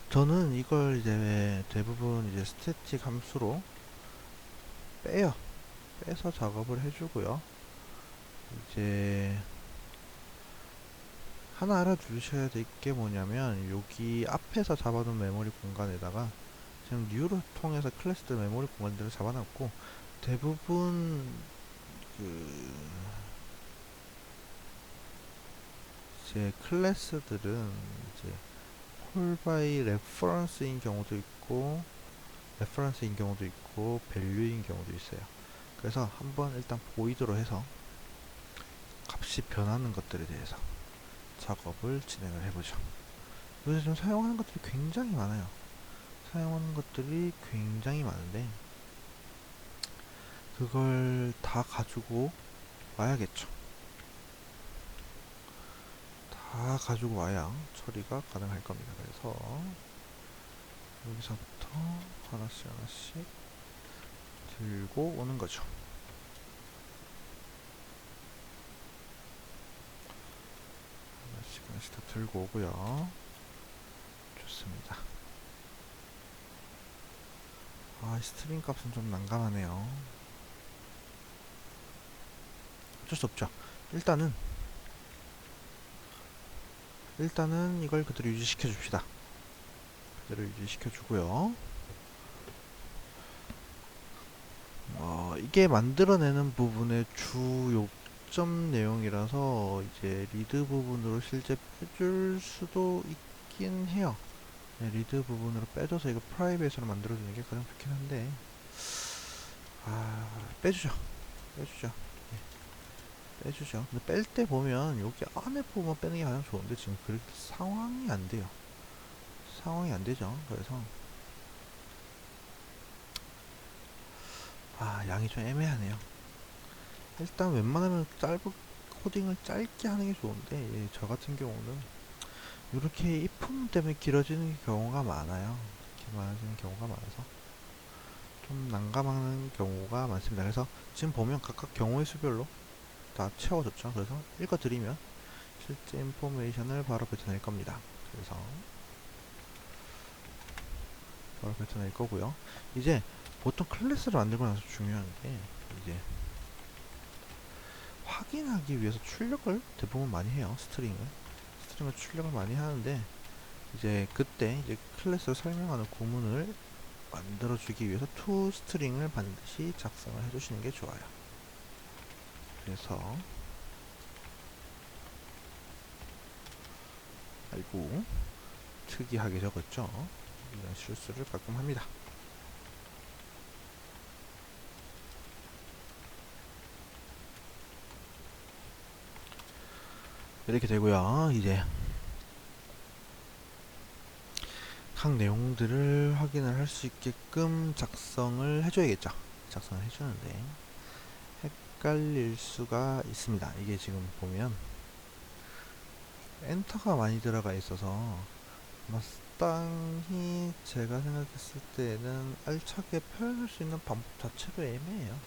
[SPEAKER 1] 저는 이걸 이제 대부분 이제 스태틱 함수로 빼서 작업을 해주고요. 이제 하나 알아두셔야 될 게 뭐냐면, 여기 앞에서 잡아둔 메모리 공간에다가 지금 new를 통해서 클래스들 메모리 공간들을 잡아놨고, 대부분 이제 클래스들은 이제 call by reference인 경우도 있고 value인 경우도 있어요. 그래서 한번 일단 보이드로 해서 값이 변하는 것들에 대해서 작업을 진행을 해보죠. 요새 좀 사용하는 것들이 굉장히 많아요. 그걸 다 가지고 와야겠죠. 다 가지고 와야 처리가 가능할 겁니다. 그래서 여기서부터 하나씩 들고 오는 거죠. 하나씩 다 들고 오고요. 좋습니다. 스트링 값은 좀 난감하네요. 어쩔 수 없죠. 일단은 이걸 그대로 유지시켜 줍시다. 그대로 유지시켜 주고요. 이게 만들어내는 부분의 주 요점 내용이라서 이제 리드 부분으로 실제 빼줄 수도 있긴 해요. 네, 리드 부분으로 빼줘서 이거 프라이빗으로 만들어주는 게 가장 좋긴 한데, 빼주죠. 근데 뺄 때 보면 여기 안에 부분만 빼는 게 가장 좋은데 지금 그렇게 상황이 안 돼요. 그래서 양이 좀 애매하네요. 일단 웬만하면 코딩을 짧게 하는 게 좋은데, 저 같은 경우는 이렇게 if 때문에 길어지는 경우가 많아요. 이렇게 많아지는 경우가 많아서 좀 난감한 경우가 많습니다. 그래서 지금 보면 각각 경우의 수별로 다 채워졌죠. 그래서 읽어드리면 실제 인포메이션을 바로 뱉어낼 겁니다. 그래서 바로 뱉어낼 거고요. 이제 보통 클래스를 만들고 나서 중요한 게 이제 확인하기 위해서 출력을 대부분 많이 해요. 스트링을 출력을 많이 하는데, 이제 그때 이제 클래스를 설명하는 구문을 만들어주기 위해서 toString을 반드시 작성을 해주시는 게 좋아요. 그래서 아이고 특이하게 적었죠. 이런 실수를 가끔 합니다. 이렇게 되고요. 이제 각 내용들을 확인을 할 수 있게끔 작성을 해줘야겠죠. 작성을 해주는데 헷갈릴 수가 있습니다. 이게 지금 보면 엔터가 많이 들어가 있어서 마땅히 제가 생각했을 때는 알차게 표현할 수 있는 방법 자체도 애매해요.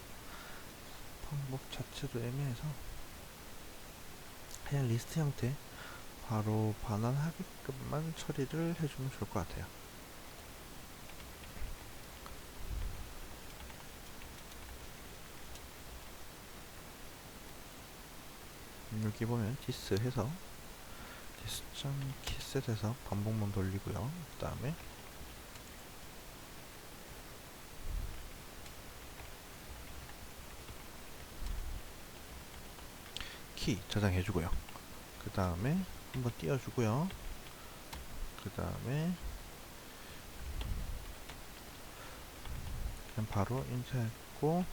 [SPEAKER 1] 방법 자체도 애매해서 그냥 리스트 형태 바로 반환하게끔만 처리를 해주면 좋을 것 같아요. 여기 보면 디스 해서 디스.키셋 해서 반복만 돌리고요. 그 다음에 키 저장해주고요. 그 다음에 한번 띄워주고요. 그 다음에 그냥 바로 인쇄했고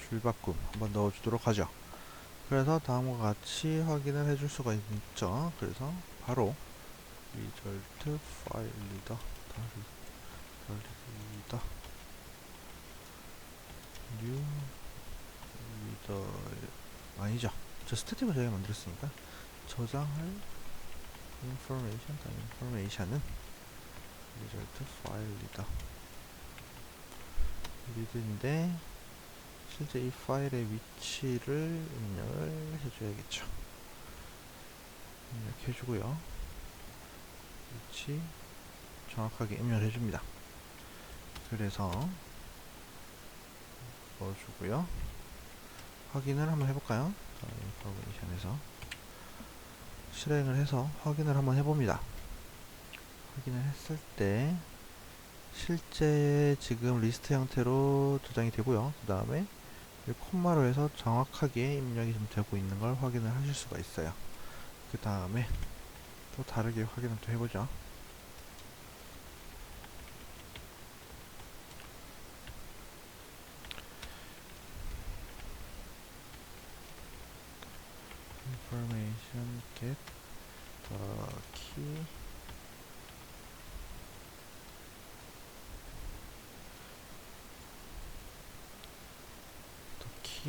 [SPEAKER 1] 줄바꿈 한번 넣어주도록 하죠. 그래서 다음과 같이 확인을 해줄 수가 있죠. 그래서 바로 result file reader new reader 아니죠. 저 스태틱을 저희가 만들었으니까 저장할 information은 result file reader인데 실제 이 파일의 위치를 입력을 해줘야겠죠. 입력해주고요. 위치 정확하게 입력을 해줍니다. 그래서 넣어주고요. 확인을 한번 해볼까요? 인포메이션에서 실행을 해서 확인을 한번 해봅니다. 확인을 했을 때 실제 지금 리스트 형태로 저장이 되고요. 그 다음에 콤마로 해서 정확하게 입력이 좀 되고 있는 걸 확인을 하실 수가 있어요. 그 다음에 또 다르게 확인을 또 해보죠. information get the key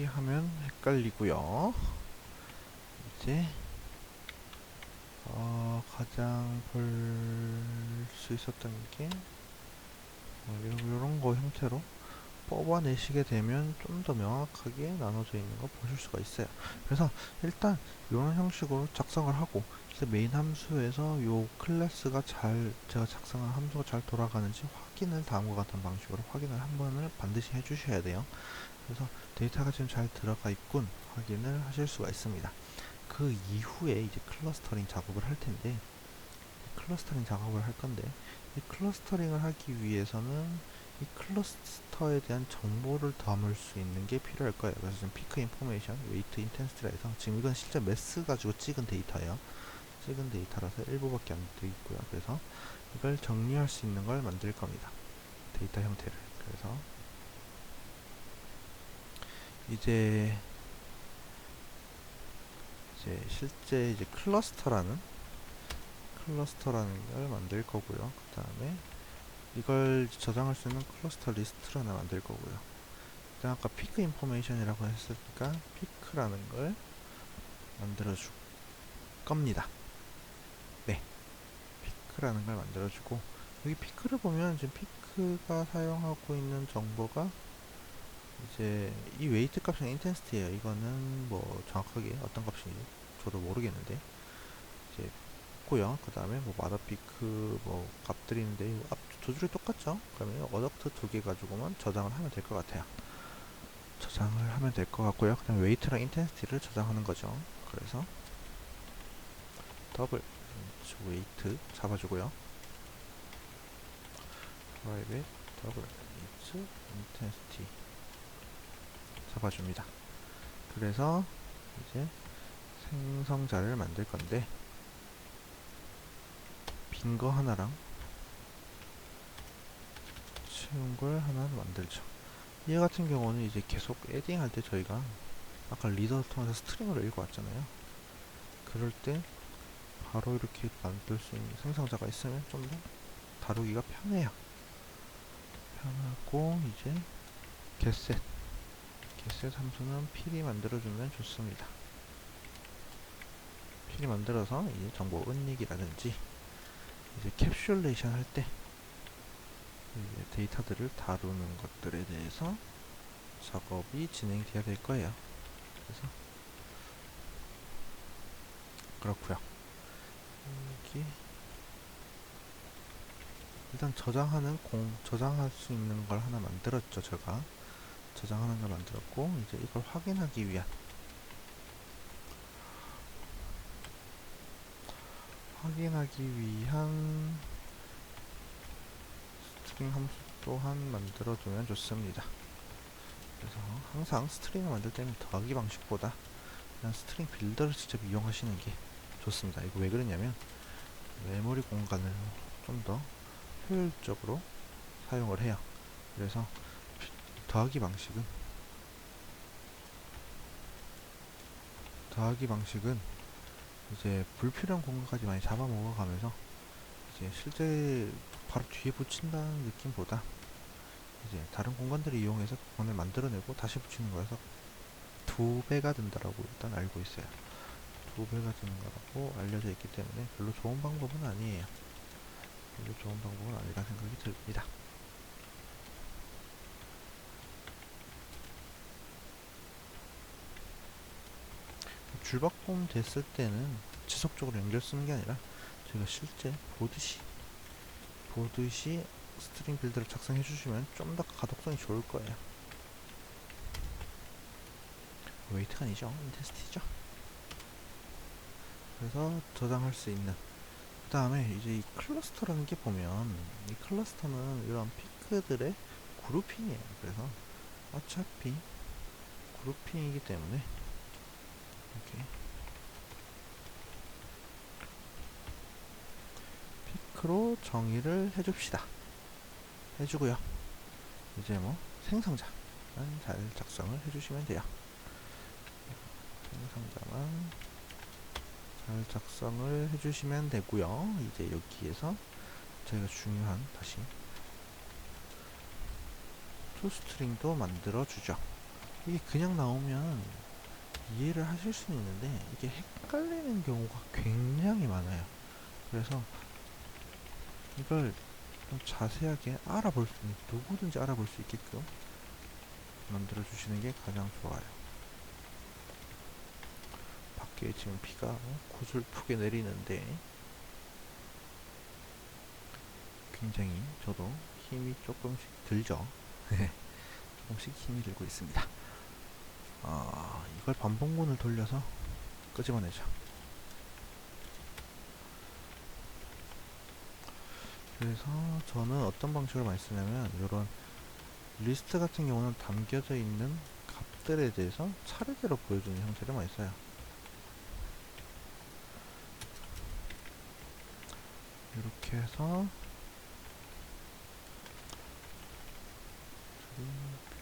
[SPEAKER 1] 하면 헷갈리고요. 이제 가장 볼 수 있었던 게 이런 거 형태로 뽑아내시게 되면 좀 더 명확하게 나눠져 있는 거 보실 수가 있어요. 그래서 일단 이런 형식으로 작성을 하고 이제 메인 함수에서 요 클래스가 제가 작성한 함수가 잘 돌아가는지 확인을 다음과 같은 방식으로 확인을 한 번을 반드시 해주셔야 돼요. 그래서 데이터가 지금 잘 들어가 있군 확인을 하실 수가 있습니다. 그 이후에 이제 클러스터링 작업을 할 텐데, 클러스터링 작업을 할 건데, 이 클러스터링을 하기 위해서는 이 클러스터에 대한 정보를 담을 수 있는 게 필요할 거예요. 그래서 지금 피크 인포메이션, 웨이트 인텐시티라 해서 지금 이건 실제 매스 가지고 찍은 데이터예요. 찍은 데이터라서 일부밖에 안 되어 있고요. 그래서 이걸 정리할 수 있는 걸 만들 겁니다. 데이터 형태를. 그래서 이제 실제 이제 클러스터라는 걸 만들 거고요. 그 다음에 이걸 저장할 수 있는 클러스터 리스트를 하나 만들 거고요. 일단 아까 피크 인포메이션이라고 했으니까 피크라는 걸 만들어줄 겁니다. 네, 피크라는 걸 만들어주고, 여기 피크를 보면 지금 피크가 사용하고 있는 정보가 이제 이 웨이트 값은 인텐시티예요. 이거는 뭐 정확하게 어떤 값인지 저도 모르겠는데 이제 있고요. 그 다음에 뭐 마더 피크 뭐 값들이 있는데 앞 두 줄이 똑같죠? 그러면 어댑터 두 개 가지고만 저장을 하면 될 것 같아요. 저장을 하면 될 것 같고요. 그 다음에 웨이트랑 인텐시티를 저장하는 거죠. 그래서 더블 웨이트 잡아주고요. private 더블 is intensity 잡아줍니다. 그래서 이제 생성자를 만들 건데 빈 거 하나랑 채운 걸 하나 만들죠. 얘 같은 경우는 이제 계속 에딩 할 때 저희가 아까 리더를 통해서 스트링으로 읽어왔잖아요. 그럴 때 바로 이렇게 만들 수 있는 생성자가 있으면 좀 더 다루기가 편해요. 편하고 이제 getset 함수는 필히 만들어주면 좋습니다. 필히 만들어서 이제 정보 은닉이라든지 이제 캡슐레이션 할 때 데이터들을 다루는 것들에 대해서 작업이 진행돼야 될 거예요. 그래서 그렇고요. 여기 일단 저장할 수 있는 걸 하나 만들었죠. 제가 저장하는 걸 만들었고 이제 이걸 확인하기 위한 스트링 함수 또한 만들어두면 좋습니다. 그래서 항상 스트링을 만들 때는 더하기 방식보다 그냥 스트링 빌더를 직접 이용하시는 게 좋습니다. 이거 왜 그러냐면 메모리 공간을 좀 더 효율적으로 사용을 해요. 그래서 더하기 방식은 이제 불필요한 공간까지 많이 잡아먹어가면서 이제 실제 바로 뒤에 붙인다는 느낌보다 이제 다른 공간들을 이용해서 공간을 만들어내고 다시 붙이는 거여서 두 배가 된다라고 일단 알고 있어요. 두 배가 되는 거라고 알려져 있기 때문에 별로 좋은 방법은 아니에요. 별로 좋은 방법은 아니라 생각이 듭니다. 줄바꿈 됐을 때는 지속적으로 연결 쓰는 게 아니라 저희가 실제 보듯이 스트링 빌드를 작성해 주시면 좀 더 가독성이 좋을 거예요. 웨이트가 아니죠. 인텐시티죠. 그래서 저장할 수 있는 그 다음에 이제 이 클러스터라는 게 보면 이 클러스터는 이런 피크들의 그룹핑이에요. 그래서 어차피 그룹핑이기 때문에 이렇게 피크로 정의를 해주고요. 이제 뭐 생성자만 잘 작성을 해주시면 돼요. 생성자만 잘 작성을 해주시면 되고요. 이제 여기에서 저희가 중요한 다시 toString도 만들어주죠. 이게 그냥 나오면 이해를 하실 수는 있는데 이게 헷갈리는 경우가 굉장히 많아요. 그래서 이걸 좀 자세하게 누구든지 알아볼 수 있게끔 만들어 주시는 게 가장 좋아요. 밖에 지금 비가 구슬프게 내리는데 굉장히 저도 힘이 조금씩 들죠. 조금씩 힘이 들고 있습니다. 이걸 반복문을 돌려서 끄집어내죠. 그래서 저는 어떤 방식을 많이 쓰냐면 이런 리스트 같은 경우는 담겨져 있는 값들에 대해서 차례대로 보여주는 형태를 많이 써요. 이렇게 해서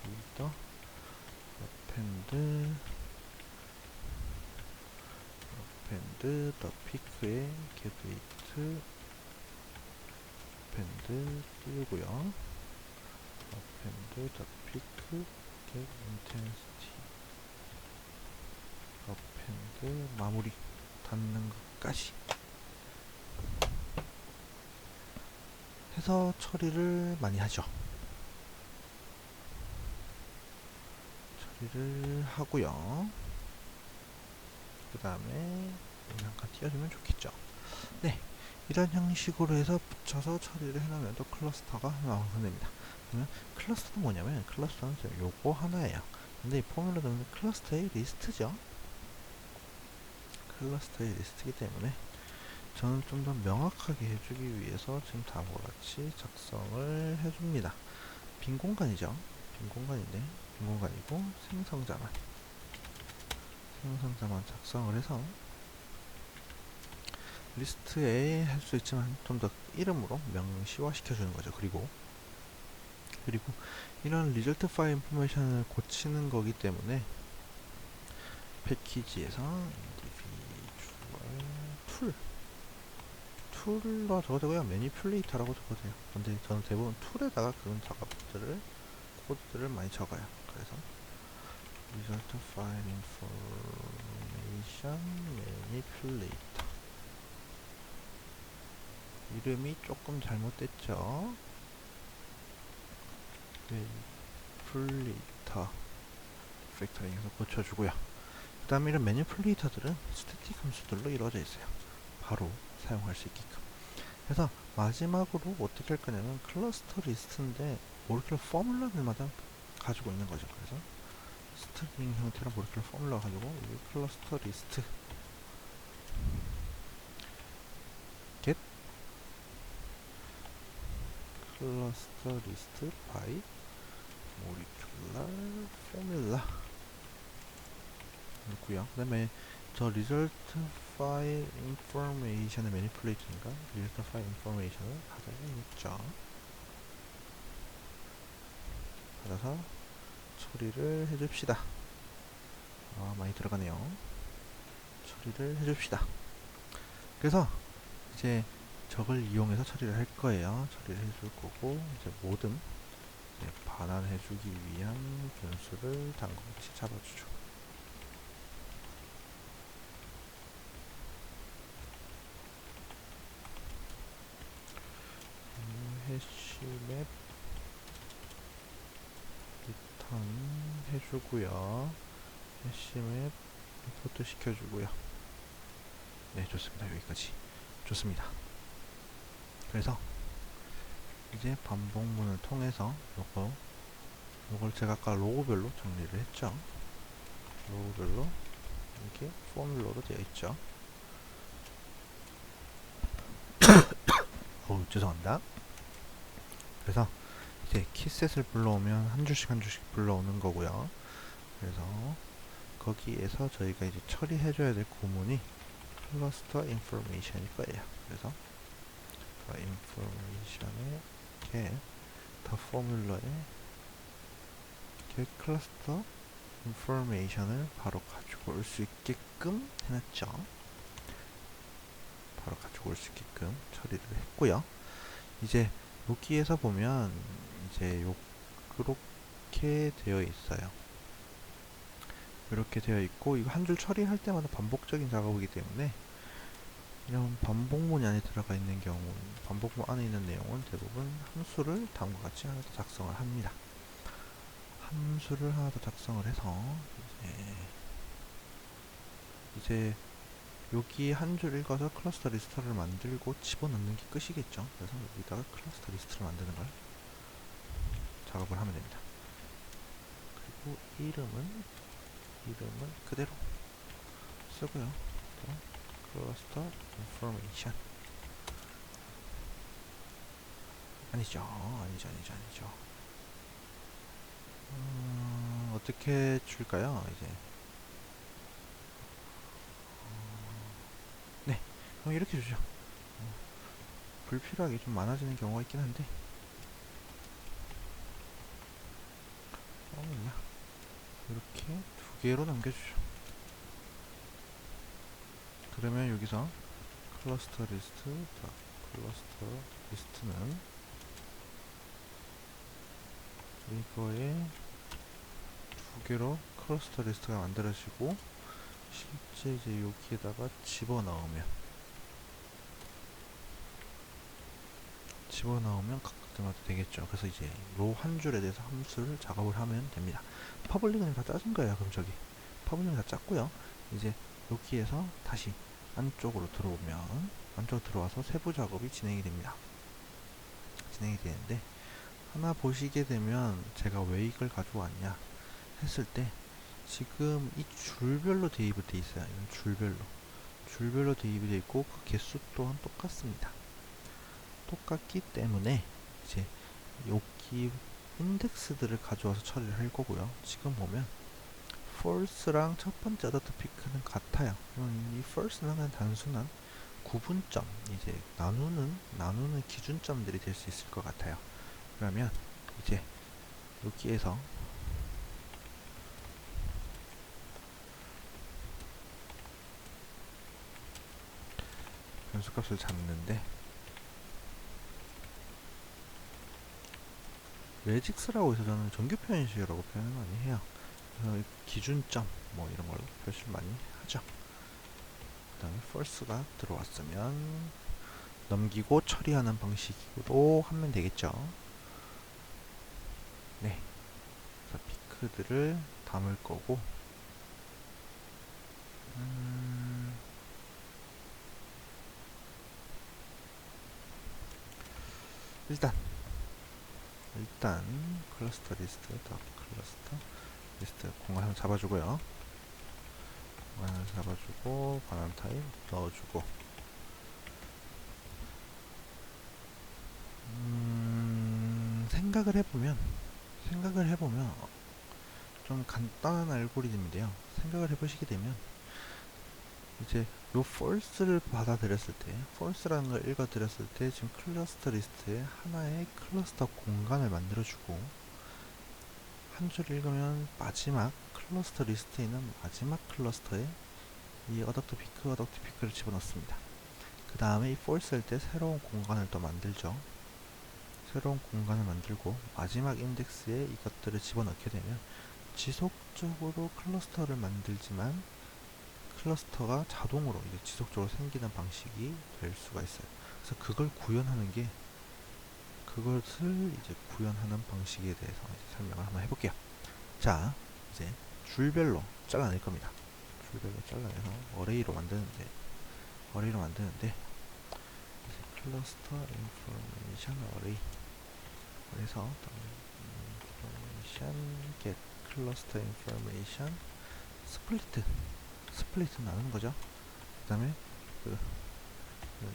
[SPEAKER 1] 빌더 append 더 피크에 getWeight append 띄우고요. append 더 pick get intensity append 마무리 닫는 것까지 해서 처리를 많이 하죠. 처리를 하고요. 그 다음에 잠깐 띄워주면 좋겠죠. 네, 이런 형식으로 해서 붙여서 처리를 해놓으면 또 클러스터가 완성됩니다. 그러면 클러스터는 뭐냐면 클러스터는 요거 하나예요. 근데 이 포뮬러는 클러스터의 리스트죠. 클러스터의 리스트이기 때문에 저는 좀 더 명확하게 해주기 위해서 지금 다음과 같이 작성을 해줍니다. 빈 공간이죠. 빈 공간인데 빈 공간이고 생성자만 작성을 해서 리스트에 할 수 있지만 좀 더 이름으로 명시화 시켜주는 거죠. 그리고 이런 리절트 파일 인포메이션을 고치는 거기 때문에 패키지에서 individual 툴로 적어도 되고요. 매니플레이터라고 적어도 돼요. 근데 저는 대부분 툴에다가 그런 작업들을 코드들을 많이 적어요. 그래서 result file information manipulator 이름이 조금 잘못됐죠. manipulator 팩터링에서 고쳐주고요. 그 다음에 이런 매니플레이터들은 스태틱 함수들로 이루어져 있어요. 바로 사용할 수 있게끔. 그래서 마지막으로 어떻게 할 거냐면 클러스터 리스트인데 모lecular 포뮬러들마다 가지고 있는 거죠. 그래서 스트링 형태로 모lecular 포뮬러 가지고 이 클러스터 리스트 get cluster list by molecular formula 있고요. 그 다음에 저 result file information의 manipulation인가 result file information을 받아야겠죠. 받아서 처리를 해줍시다. 많이 들어가네요. 처리를 해줍시다. 그래서 이제 저걸 이용해서 처리를 할 거예요. 처리를 해줄 거고 이제 모든 반환해주기 위한 변수를 당근같이 잡아주죠. 해시맵 리턴 해주고요. 해시맵 리포트 시켜주고요. 네, 좋습니다. 여기까지 좋습니다. 그래서 이제 반복문을 통해서 요걸 제가 아까 로고별로 정리를 했죠. 로고별로 이렇게 포뮬러로 되어 있죠. 죄송합니다. 그래서 이제 키셋을 불러오면 한 줄씩 한 줄씩 불러오는 거고요. 그래서 거기에서 저희가 이제 처리해줘야 될 구문이 클러스터 인포메이션일 거예요. 그래서 인포메이션에 더 포뮬러에 클러스터 인포메이션을 바로 가지고 올 수 있게끔 해놨죠. 바로 가지고 올 수 있게끔 처리를 했고요. 이제 여기에서 보면 이제 요렇게 되어 있어요. 이렇게 되어 있고 이거 한 줄 처리할 때마다 반복적인 작업이기 때문에 이런 반복문이 안에 들어가 있는 경우 반복문 안에 있는 내용은 대부분 함수를 다음과 같이 하나 더 작성을 합니다. 함수를 하나 더 작성을 해서 이제 여기 한 줄 읽어서 클러스터 리스트를 만들고 집어넣는 게 끝이겠죠. 그래서 여기다가 클러스터 리스트를 만드는 걸 작업을 하면 됩니다. 그리고 이름은 그대로 쓰고요. 클러스터 인포메이션 아니죠. 어떻게 줄까요? 이제 네, 그럼 이렇게 주죠. 불필요하게 좀 많아지는 경우가 있긴 한데 이렇게 두 개로 남겨주죠. 그러면 여기서 클러스터 리스트는 이거에 두 개로 클러스터 리스트가 만들어지고, 실제 이제 여기에다가 집어넣으면 각각마다 되겠죠. 그래서 이제 로 한 줄에 대해서 함수를 작업을 하면 됩니다. 퍼블릭은 다 짜준 거예요. 그럼 저기 퍼블릭은 다 짰고요. 이제 여기에서 다시 안쪽으로 들어오면, 안쪽으로 들어와서 세부 작업이 진행이 됩니다. 진행이 되는데, 하나 보시게 되면 제가 왜 이걸 가져왔냐 했을 때, 지금 이 줄별로 대입이 돼 있어요. 이건 줄별로 대입이 돼 있고, 그 개수 또한 똑같습니다. 똑같기 때문에 이제 여기 인덱스들을 가져와서 처리를 할 거고요. 지금 보면 false랑 첫 번째 어댑트 피크는 같아요. 이 false는 그냥 단순한 구분점, 이제 나누는 기준점들이 될 수 있을 것 같아요. 그러면 이제 여기에서 변수값을 잡는데, 매직스라고 해서 저는 정규 표현식이라고 표현을 많이 해요. 그래서 기준점 뭐 이런 걸로 표시를 많이 하죠. 그 다음에 false가 들어왔으면 넘기고 처리하는 방식으로 하면 되겠죠. 네, 그래서 피크들을 담을 거고, 일단 클러스터 리스트 공간 하나 잡아주고요. 공간 하나 잡아주고 바람 타입 넣어주고, 생각을 해보면 좀 간단한 알고리즘인데요. 생각을 해보시게 되면 이제 요 false를 받아들였을 때, false라는 걸 읽어드렸을 때, 지금 클러스터 리스트에 하나의 클러스터 공간을 만들어주고, 한 줄 읽으면 마지막 클러스터 리스트에 있는 마지막 클러스터에 이 어댑트 피크를 집어넣습니다. 그 다음에 이 false일 때 새로운 공간을 또 만들죠. 새로운 공간을 만들고 마지막 인덱스에 이것들을 집어넣게 되면 지속적으로 클러스터를 만들지만, 클러스터가 자동으로 이제 지속적으로 생기는 방식이 될 수가 있어요. 그래서 그것을 이제 구현하는 방식에 대해서 이제 설명을 한번 해볼게요. 자, 이제 줄별로 잘라낼 겁니다. 줄별로 잘라내서 어레이로 만드는데 이제 클러스터 인포메이션 어레이, 그래서 인포메이션 get 클러스터 인포메이션 스플리트 나누는 거죠. 그 다음에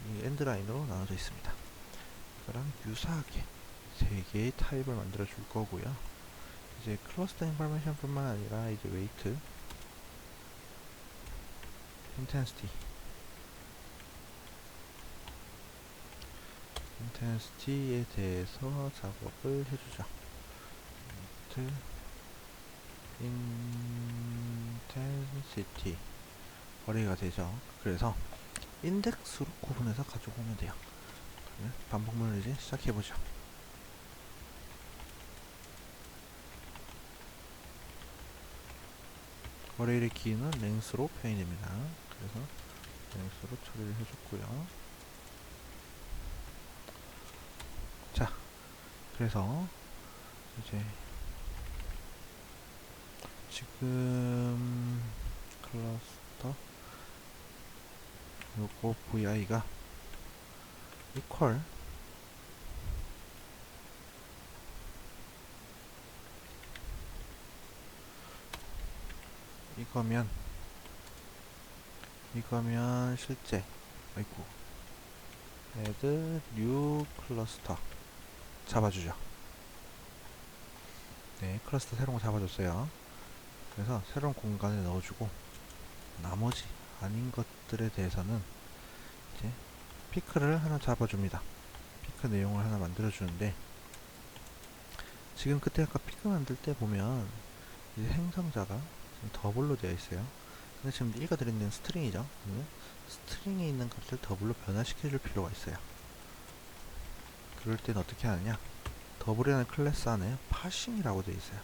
[SPEAKER 1] 이 엔드라인으로 나눠져 있습니다. 이거랑 유사하게 세 개의 타입을 만들어 줄 거고요. 이제 클러스터 인포메이션 뿐만 아니라 이제 웨이트, 인텐시티에 대해서 작업을 해주죠. 인텐시티 어레이가 되죠. 그래서 인덱스로 구분해서 가지고 오면 돼요. 그러면 반복문을 이제 시작해보죠. 어레이의 키는 랭스로 표현이 됩니다. 그래서 랭스로 처리를 해줬고요. 자, 그래서 이제 지금 클러스터 요거 vi가 equal 이거면 실제 아이고 add new cluster 잡아주죠. 네, 클러스터 새로운 거 잡아줬어요. 그래서 새로운 공간에 넣어주고, 나머지 아닌 것들에 대해서는 이제 피크를 하나 잡아줍니다. 피크 내용을 하나 만들어주는데, 지금 그때 아까 피크 만들 때 보면 이제 행성자가 지금 더블로 되어 있어요. 근데 지금 읽어드린 데는 스트링이죠. 그러면 스트링에 있는 것을 더블로 변화시켜줄 필요가 있어요. 그럴 땐 어떻게 하느냐, 더블이라는 클래스 안에 파싱이라고 되어 있어요.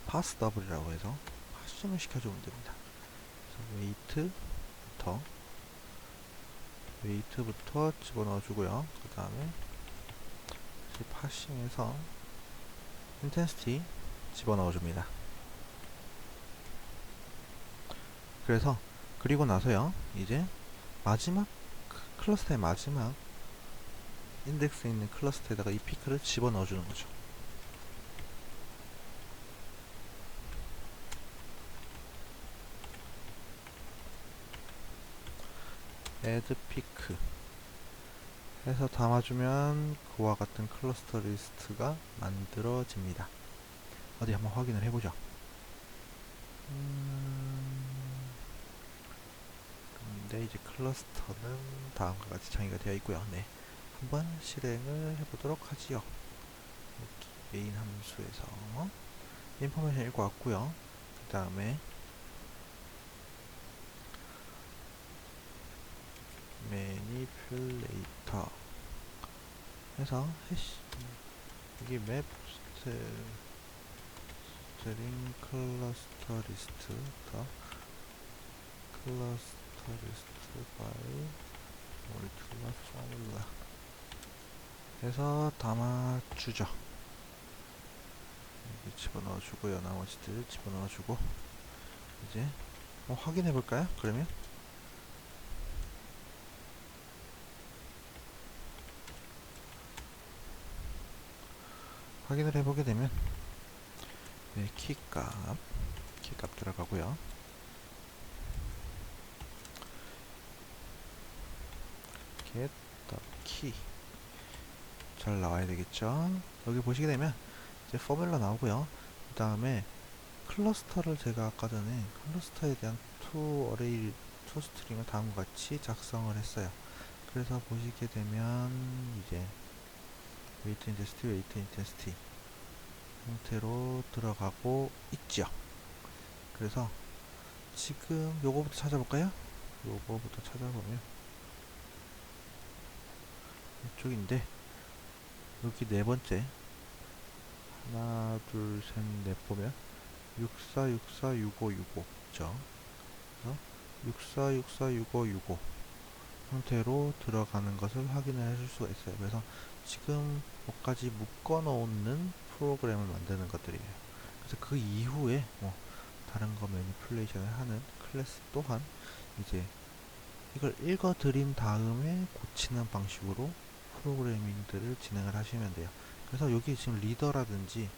[SPEAKER 1] 파스 더블이라고 해서 파싱을 시켜주면 됩니다. 그래서 웨이트부터 집어넣어 주고요. 그 다음에 파싱해서 인텐시티 집어넣어 줍니다. 그래서 그리고 나서요, 이제 마지막 클러스터의 마지막 인덱스에 있는 클러스터에다가 이 피크를 집어넣어 주는 거죠. add pick 해서 담아주면 그와 같은 클러스터 리스트가 만들어집니다. 어디 한번 확인을 해보죠. 근데 이제 클러스터는 다음과 같이 정의가 되어 있고요. 네, 한번 실행을 해보도록 하지요. 메인 함수에서 인포메이션 읽어왔고요. 그 다음에 매니플레이터 해서 해시 여기 맵 스트링 클러스터 리스트 더 클러스터 리스트 바이 몰큘러 포뮬라 해서 담아주죠. 여기 집어넣어 주고요. 나머지들 집어넣어 주고 이제 확인해 볼까요? 그러면 확인을 해보게 되면 네, 키값 들어가고요. get key 잘 나와야 되겠죠. 여기 보시게 되면 이제 포뮬러 나오고요. 그 다음에 클러스터를 제가 아까 전에 클러스터에 대한 to array to string을 다음과 같이 작성을 했어요. 그래서 보시게 되면 이제 weight intensity 형태로 들어가고 있죠. 그래서 지금 요거부터 찾아볼까요? 요거부터 찾아보면 이쪽인데 여기 네 번째 하나 둘 셋 넷 보면 64646565 죠. 64646565 형태로 들어가는 것을 확인을 해줄 수가 있어요. 그래서 지금 뭐까지 묶어 놓는 프로그램을 만드는 것들이에요. 그래서 그 이후에 뭐 다른 거 매니플레이션을 하는 클래스 또한 이제 이걸 읽어 드린 다음에 고치는 방식으로 프로그래밍들을 진행을 하시면 돼요. 그래서 여기 지금 리더라든지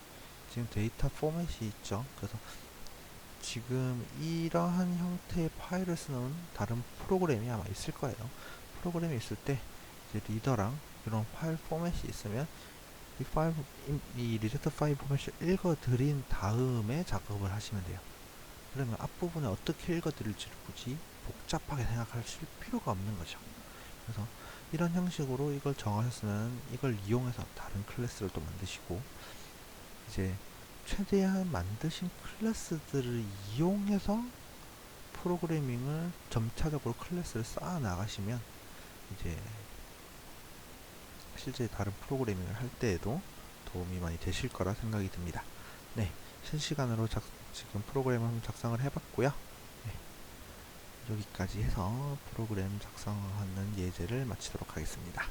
[SPEAKER 1] 지금 데이터 포맷이 있죠. 그래서 지금 이러한 형태의 파일을 쓰는 다른 프로그램이 아마 있을 거예요. 프로그램이 있을 때 이제 리더랑 이런 파일 포맷이 있으면 이 리젝트 파일 포맷을 읽어 드린 다음에 작업을 하시면 돼요. 그러면 앞부분에 어떻게 읽어 드릴지를 굳이 복잡하게 생각하실 필요가 없는 거죠. 그래서 이런 형식으로 이걸 정하셨으면 이걸 이용해서 다른 클래스를 또 만드시고 이제 최대한 만드신 클래스들을 이용해서 프로그래밍을 점차적으로 클래스를 쌓아 나가시면 이제 실제 다른 프로그래밍을 할 때에도 도움이 많이 되실 거라 생각이 듭니다. 네, 실시간으로 지금 프로그램을 한번 작성을 해봤고요. 네, 여기까지 해서 프로그램 작성하는 예제를 마치도록 하겠습니다.